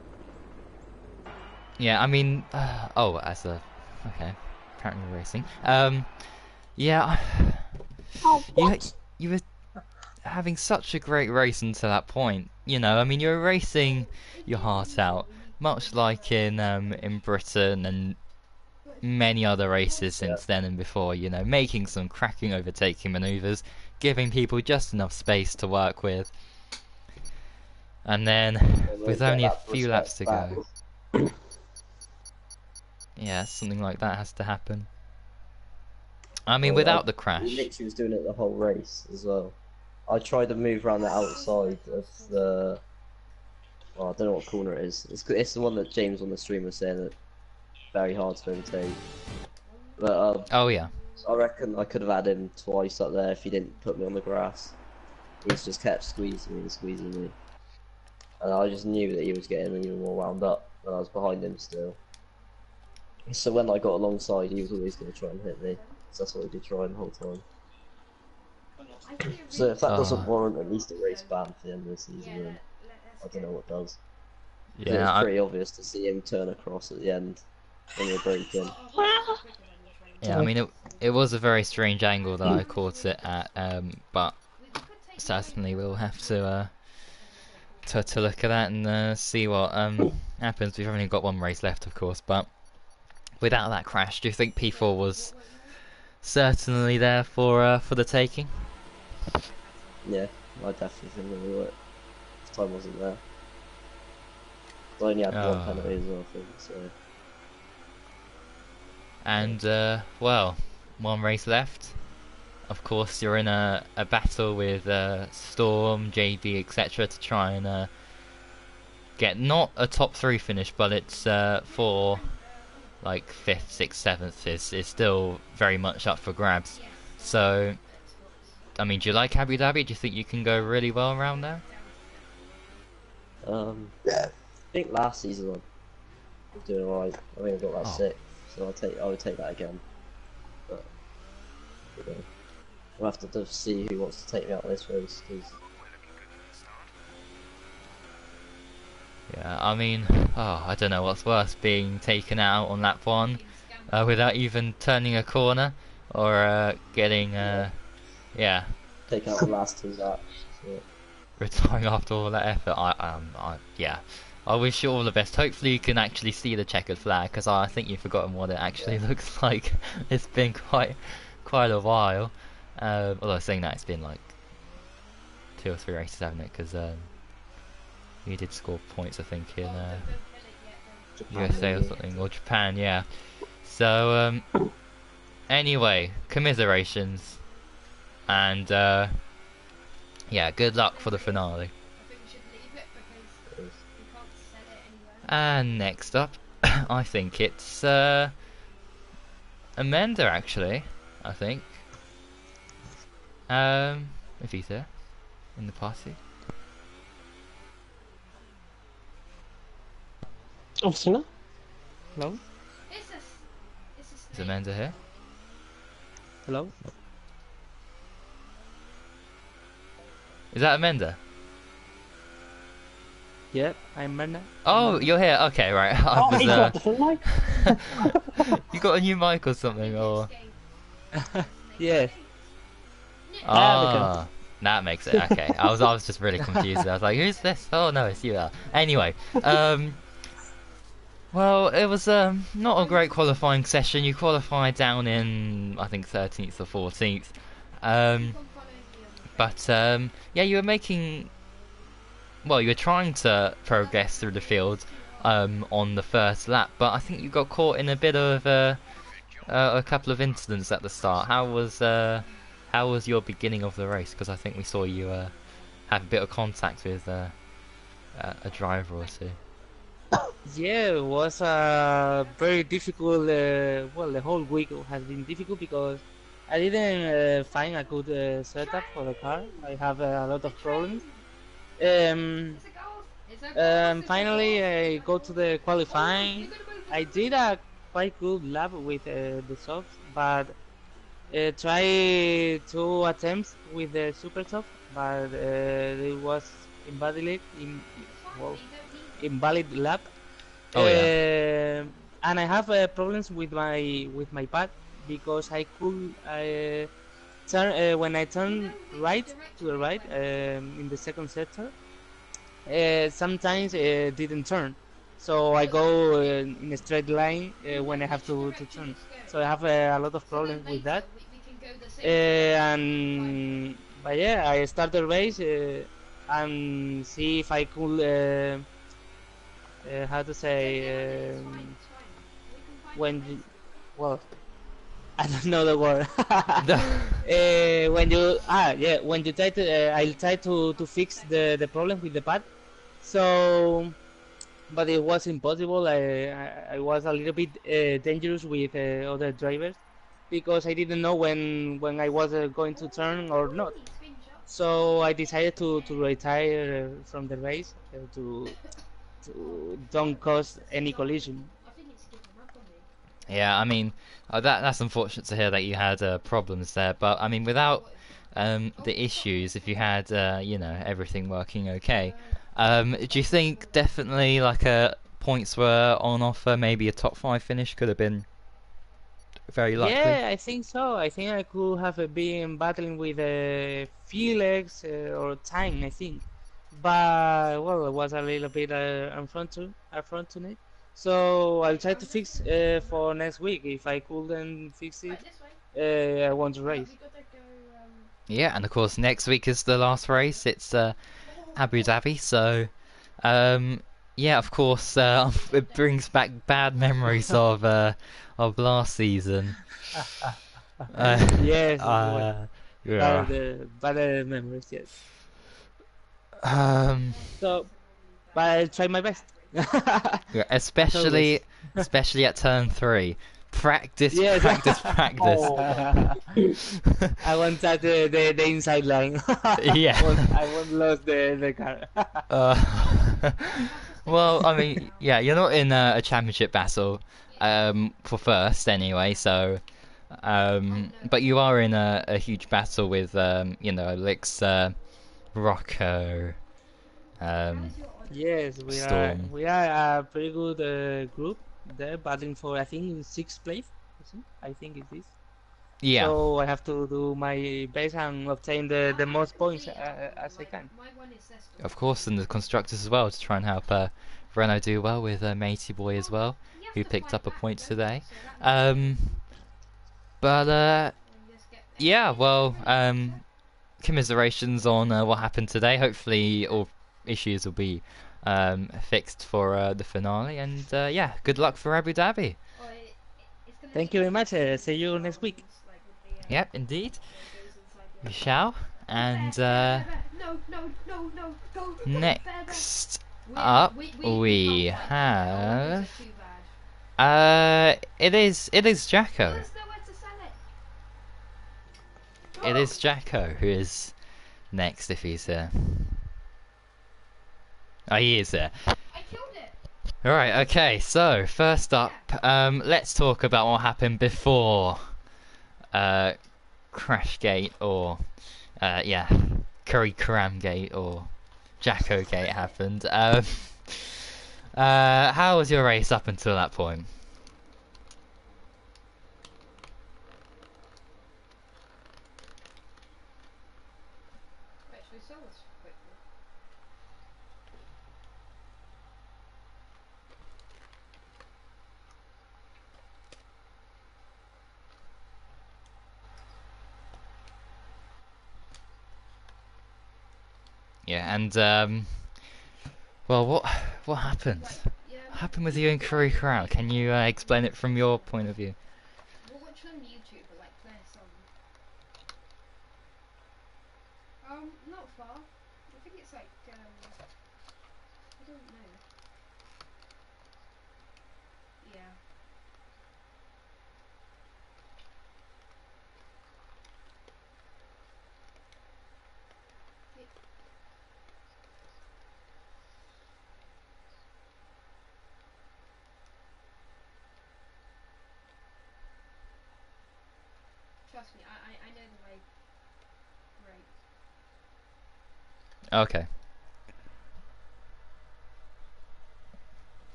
yeah, I mean, okay, apparently racing. Yeah, Oh, what? you were having such a great race until that point. You know, I mean, you were racing your heart out, much like in Britain and many other races since then and before. You know, making some cracking overtaking manoeuvres, giving people just enough space to work with, and then with only a few laps to go, yeah, something like that has to happen. I mean, without the crash. He literally was doing it the whole race as well. I tried to move around the outside of the. Well, I don't know what corner it is. It's the one that James on the stream was saying that very hard to overtake. But Oh yeah. I reckon I could have had him twice up there if he didn't put me on the grass. He's just kept squeezing me and squeezing me. And I just knew that he was getting even more wound up when I was behind him still. So when I got alongside, he was always going to try and hit me. So that's what he did try the whole time. So if that doesn't warrant at least a race ban for the end of the season, then I don't know what does. Yeah, it's pretty obvious to see him turn across at the end when we're breaking. Yeah, I mean it was a very strange angle that I caught it at, but certainly we'll have to look at that and see what happens. We've only got one race left, of course, but without that crash, do you think P4 was certainly there for the taking? Yeah, I definitely think we were. This time wasn't there. I only had one penalty as well, I think, so. And well, one race left. Of course, you're in a battle with Storm, JB, etc. to try and get not a top 3 finish, but it's for like 5th, 6th, 7th is still very much up for grabs. So, I mean, do you like Abu Dhabi? Do you think you can go really well around there? Yeah. I think last season I was doing alright. I think I got that 6th, so I would take that again. But you know, we'll have to just see who wants to take me out of this race. Cause... Yeah, I mean, I don't know what's worse, being taken out on lap 1 without even turning a corner, or getting yeah, take out the last 2 laps. Yeah. Retiring after all that effort. Yeah, I wish you all the best. Hopefully you can actually see the checkered flag, because I think you've forgotten what it actually looks like. It's been quite a while. Although saying that, it's been like 2 or 3 races, haven't it? Because you did score points, I think, in USA or something, or Japan, yeah. So anyway, commiserations, and yeah, good luck for the finale. And next up, I think it's Amanda, actually. I think. If he's there in the party. Obviously not. Hello? Is Amanda here? Hello? Is that Amanda? Yep, I'm Amanda. Oh, you're here. Okay, right. I was, he got a different mic. You got a new mic or something, or? Yeah. Ah, that makes it okay. I was just really confused. I was like, "Who's this?" Oh no, it's you. Anyway, well, it was not a great qualifying session. You qualified down in, I think, 13th or 14th. But yeah, you were making. Well, you were trying to progress through the field on the first lap, but I think you got caught in a bit of a couple of incidents at the start. How was your beginning of the race? Because I think we saw you have a bit of contact with a driver or two. Yeah, it was very difficult. Well, the whole week has been difficult because I didn't find a good setup for the car. I have a lot of problems. Finally, I go to the qualifying. I did a quite good lap with the softs, but tried 2 attempts with the super soft, but it was invalid lap. Oh, yeah. And I have problems with my pad because I could turn when I turn right to the right in the second sector. Sometimes it didn't turn, so I go in a straight line when I have to turn. So I have a lot of problems with that. But yeah, I start the race and see if I could how to say well, I don't know the word. When you try to I'll try to fix the problem with the pad. So, but it was impossible. I was a little bit dangerous with other drivers because I didn't know when I was going to turn or not. So I decided to retire from the race to don't cause any collision. Yeah, I mean, that's unfortunate to hear that you had problems there. But I mean, without the issues, if you had you know, everything working okay, do you think definitely like points were on offer? Maybe a top 5 finish could have been very likely. Yeah, I think so. I think I could have been battling with Felix or Time, I think. But, well, it was a little bit unfortunate. So I'll try to fix for next week. If I couldn't fix it, I want to race. Yeah, and of course next week is the last race. It's Abu Dhabi, so yeah, of course it brings back bad memories of last season. Yes, Yeah. bad memories, yes. Um, So, but I'll try my best. yeah, especially at turn 3. Practice, Yes. practice, practice. I want that the inside line. Yeah. I won't lose the car. Well, I mean, yeah, you're not in a championship battle for first anyway, so but you are in a huge battle with you know, Elixir, Rocco, Yes, Storm. we are a pretty good group there, battling for I think in 6th place. I think it is. Yeah. So I have to do my best and obtain the most points as I can. Of course, and the constructors as well, to try and help Renault do well with Matey Boy as well, who picked up a point today. But yeah, well, commiserations on what happened today. Hopefully all issues will be fixed for the finale, and yeah, good luck for Abu Dhabi. Thank you very much. See you next week. Yep, indeed. We shall. And next up we have it is Jacko. It is Jacko who is next if he's here. Oh, he is there. Alright, okay, so first up, let's talk about what happened before Crashgate or yeah, Curry Karamgate or Jacko Gate happened. How was your race up until that point? Yeah, and well, what happened? What happened with you and Curry Crown? Can you explain it from your point of view? Not far. I think it's like I don't know. Yeah. Trust me, I know the way. Right. Okay.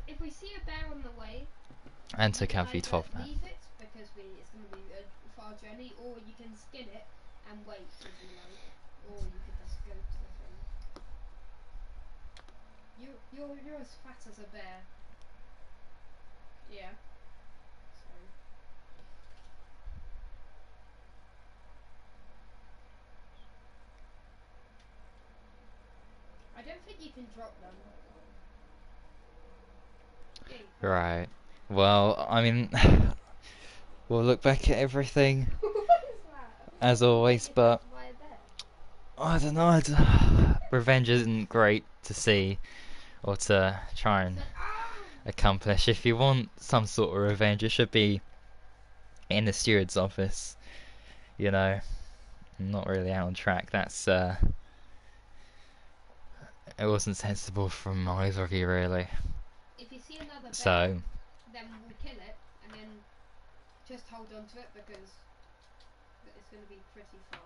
If we see a bear on the way, And to Calvi either 12 man. leave it because it's going to be a far journey, or you can skin it and wait if you like, or you could just go to the thing. You're as fat as a bear. Yeah. So. I don't think you can drop them. Right. Well, I mean, we'll look back at everything as always, but I don't know. Revenge isn't great to see or to try and accomplish. If you want some sort of revenge, it should be in the steward's office. You know, not really out on track. That's it wasn't sensible from either of you, really. If you see another bear, So then we'll kill it and then just hold on to it because it's going to be pretty far.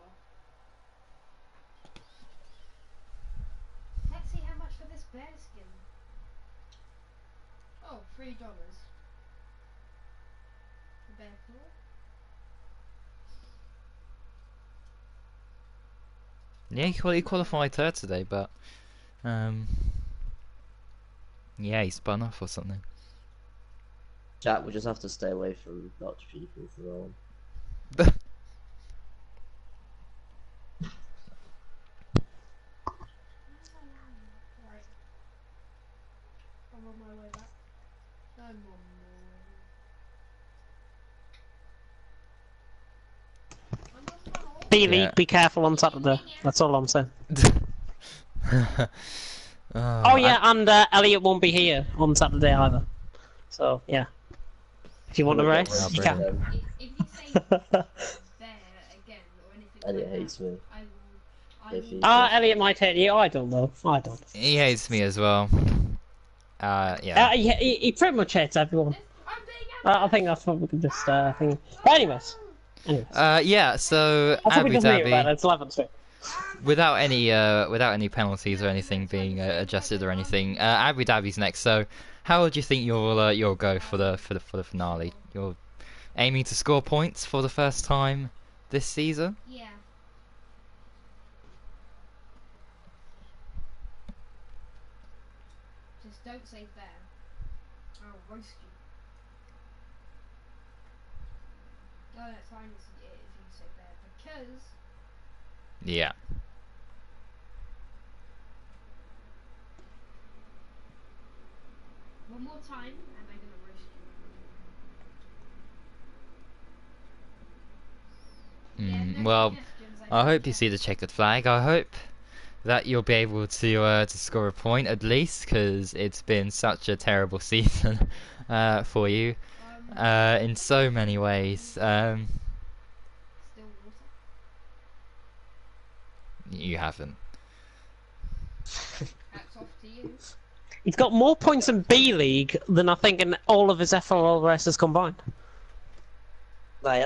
Let's see how much for this bear skin. Oh, $3. The bear claw. yeah, he qualified third today, but yeah, he spun off or something. Chat, we just have to stay away from Dutch people for now on. Right. I'm on my way back. I'm on my way. Billy, Yeah. be careful on Saturday. That's all I'm saying. Oh, Oh yeah, and Elliot won't be here on Saturday either. So yeah, if you want to race, Oh, you can. brilliant. If you say bear again or anything Elliot like hates that, me. I If will. he- Elliot might hate you. I don't know. I don't. He hates me as well. Yeah. He pretty much hates everyone. I'm being I think that's what we can just think. But anyways. Yeah. So I think we Abu just leave it there. Dhabi, It's 11-2. without any penalties or anything being adjusted or anything, Abu Dhabi's next. So, how would you think you'll go for the finale? You're aiming to score points for the first time this season. Yeah. Just don't say bear. I'll roast you. No, that's fine if you say bear because Yeah. one more time and I'm gonna roast you. Yeah, no Well, suggestions, I don't hope you care. see the checkered flag. I hope that you'll be able to score a point at least, because it's been such a terrible season for you in so many ways. Still water. You haven't. Hats off to you. He's got more points in B League than I think in all of his FRL races combined. No, he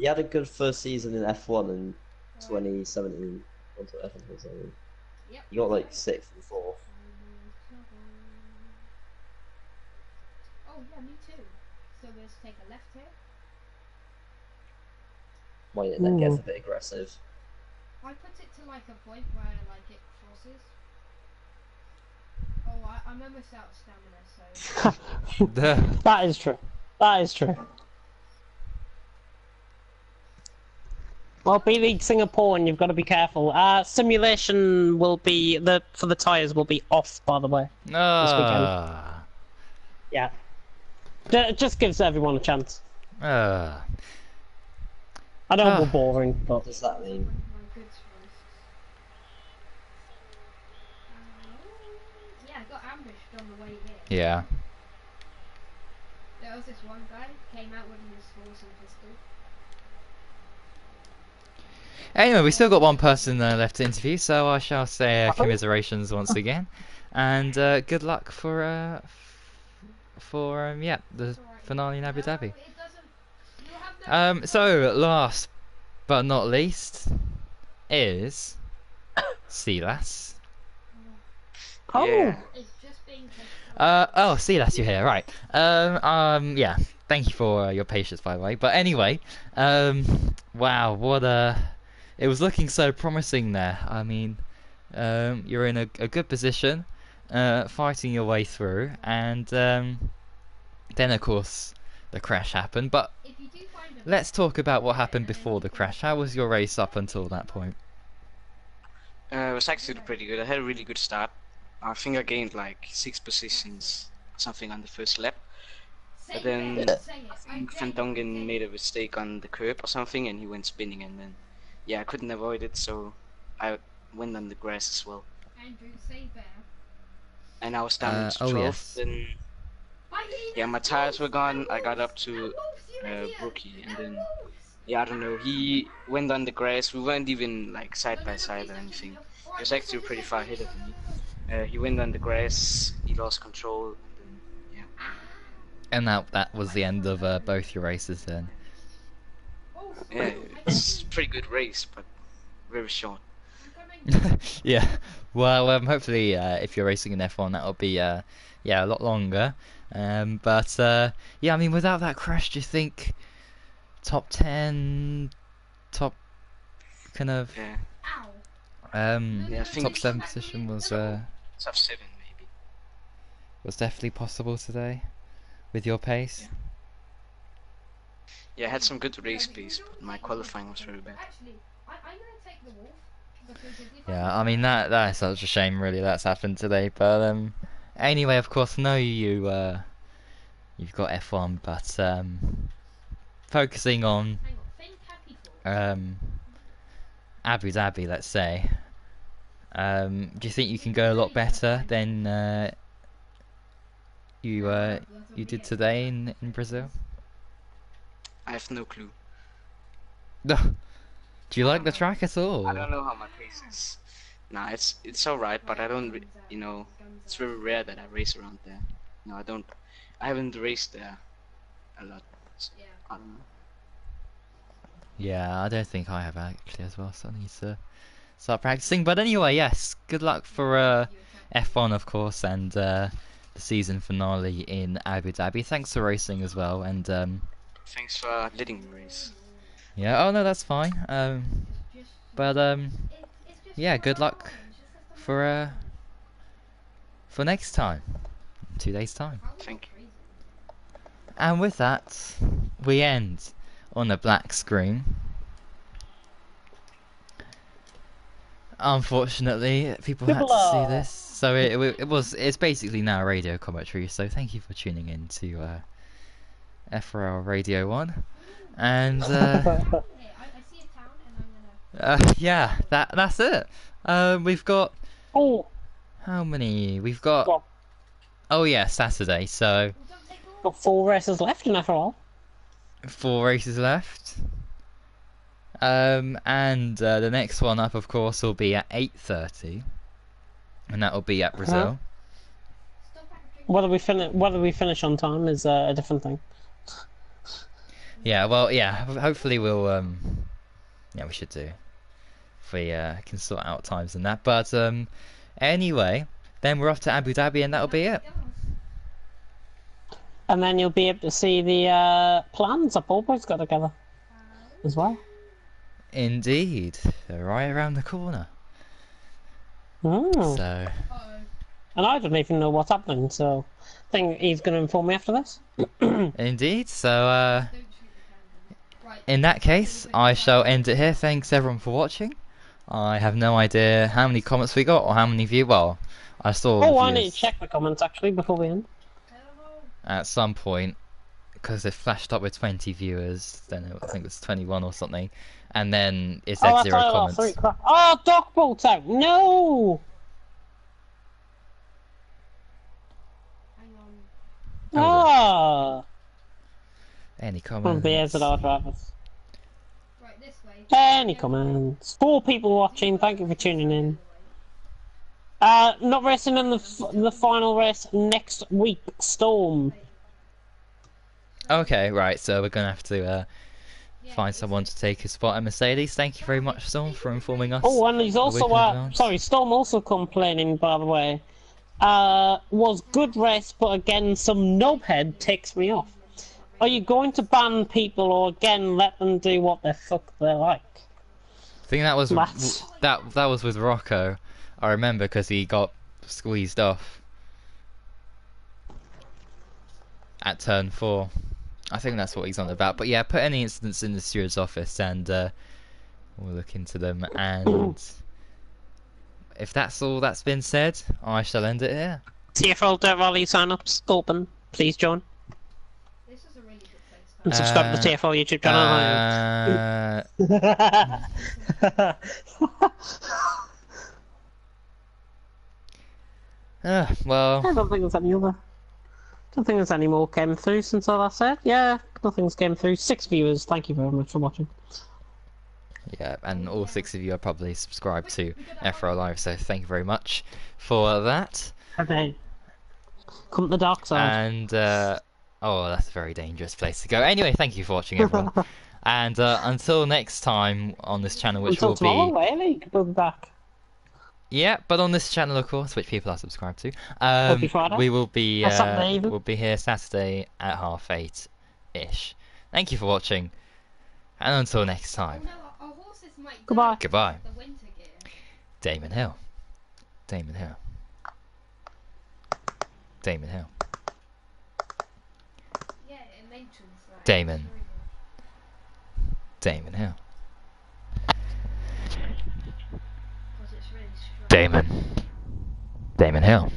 had a good first season in F1 in 2017. Onto F1 2017. Yep. He got like 6th and 4th. Oh yeah, me too. So let's take a left here. Might then gets a bit aggressive. I put it to like a point where like it crosses. Oh, I'm almost out of stamina, so That is true. That is true. Well, B League Singapore, and you've got to be careful. Simulation will be for the tyres will be off, by the way. Ah. Yeah. It just gives everyone a chance. Ah. I know we're boring, but What does that mean? my goods roast. Yeah, I got ambushed on the way here. Yeah. There was this one guy came out with his horse and pistol. Anyway, we still got one person left to interview, so I shall say commiserations once again, and good luck for yeah, the finale in Abu Dhabi. It doesn't. You have no. So last but not least is Silas. Yeah. It's just being. Oh, Silas, you're here, right? Yeah. Thank you for your patience, by the way. But anyway, wow, what a. It was looking so promising there. I mean, you're in a good position, fighting your way through, and then of course the crash happened. But If you do find a let's talk about what happened before the crash. How was your race up until that point? It was actually pretty good. I had a really good start. I think I gained like 6 positions, something on the first lap. But then I think Van Dongen made a mistake on the curb or something, and he went spinning, and then yeah, I couldn't avoid it, so I went on the grass as well. Andrew, say bear. And I was down to oh 12th. yes. Then yeah, my tires were gone. I got up to rookie, and then yeah, I don't know. He went on the grass. We weren't even like side by side or anything. He was actually pretty far ahead of me. He went on the grass. He lost control, and then yeah. And that was the end of both your races then. Yeah, it's a pretty good race, but very short. Yeah. Well, hopefully, if you're racing in F1, that'll be yeah, a lot longer. But yeah, I mean, without that crash, do you think top 10, top kind of Yeah. yeah, I think top 7 position was top 7 maybe. was definitely possible today with your pace? Yeah, I had some good race pace, but my qualifying was very bad. Yeah, I mean that's such a shame really that's happened today. But anyway, of course, I know you've got F1, but focusing on Abu Dhabi, let's say. Do you think you can go a lot better than you did today in Brazil? I have no clue. Do you like the track at all? I don't know how my pace is. Nah, it's alright, but I don't, you know, it's very rare that I race around there. No, I haven't raced there a lot. So I don't know. Yeah, I don't think I have actually as well, so I need to start practicing. But anyway, yes, good luck for F1 of course, and the season finale in Abu Dhabi. Thanks for racing as well, and Thanks for letting me race. yeah, oh no, that's fine. But yeah, good luck for next time, 2 days time. Thank you. And with that, we end on a black screen. Unfortunately, people had to see this, so it's basically now radio commentary. So thank you for tuning in to FRL Radio 1, and yeah, that's it. We've got how many? We've got oh yeah, Saturday. So got 4 races left in FRL. 4 races left. And the next one up, of course, will be at 8:30, and that will be at Brazil. Whether we finish on time is a different thing. Yeah, well, yeah. Hopefully, we'll yeah, we should do. If we can sort out times and that. But anyway, then we're off to Abu Dhabi, and that'll be it. And then you'll be able to see the plans that Paul Boy's got together as well. Indeed, they're right around the corner. Oh. So. And I don't even know what's happening, so I think he's going to inform me after this. Indeed. So in that case, I shall end it here. Thanks everyone for watching. I have no idea how many comments we got or how many views. Well, I saw. Oh, I need to check the comments actually before we end. At some point, because it flashed up with 20 viewers, then I think it was 21 or something, and then it said 0 comments. Oh, Doc bolts out! No! Ah! Any comments? Beers at our drivers. Any comments? 4 people watching. Thank you for tuning in. Not racing in the final race next week. Storm. Okay, right. So we're gonna have to find someone to take his spot at Mercedes. Thank you very much, Storm, for informing us. Oh, and he's also sorry, Storm also complaining, by the way. Was good race, but again, some knobhead ticks me off. Are you going to ban people, or again let them do what the fuck they like? I think that was that was with Rocco. I remember because he got squeezed off at turn 4. I think that's what he's on about. But yeah, put any incidents in the steward's office, and we'll look into them. And if that's all that's been said, I shall end it here. TFL Dirt Rally sign-ups open. Please join. And subscribe to the TFL YouTube channel. Well, I don't think there's any other Don't think there's any more came through since I last said. Yeah, nothing's came through. 6 viewers. Thank you very much for watching. Yeah, and all 6 of you are probably subscribed to FRL Live, so thank you very much for that. Okay. Come to the dark side. And, oh, that's a very dangerous place to go. Anyway, thank you for watching, everyone. And until next time on this channel, which Until will tomorrow, be... really, we'll be back. Yeah, but on this channel, of course, which people are subscribed to, Friday. we will be Saturday even. we'll be here Saturday at 8:30ish. Thank you for watching, and until next time. Oh, no, our horses might Goodbye. die Goodbye. because of the winter gear. Damon Hill. Damon Hill. Damon Hill. Yeah, in entrance, like, Damon. Damon Hill. because it's really strong. Damon. Damon Hill.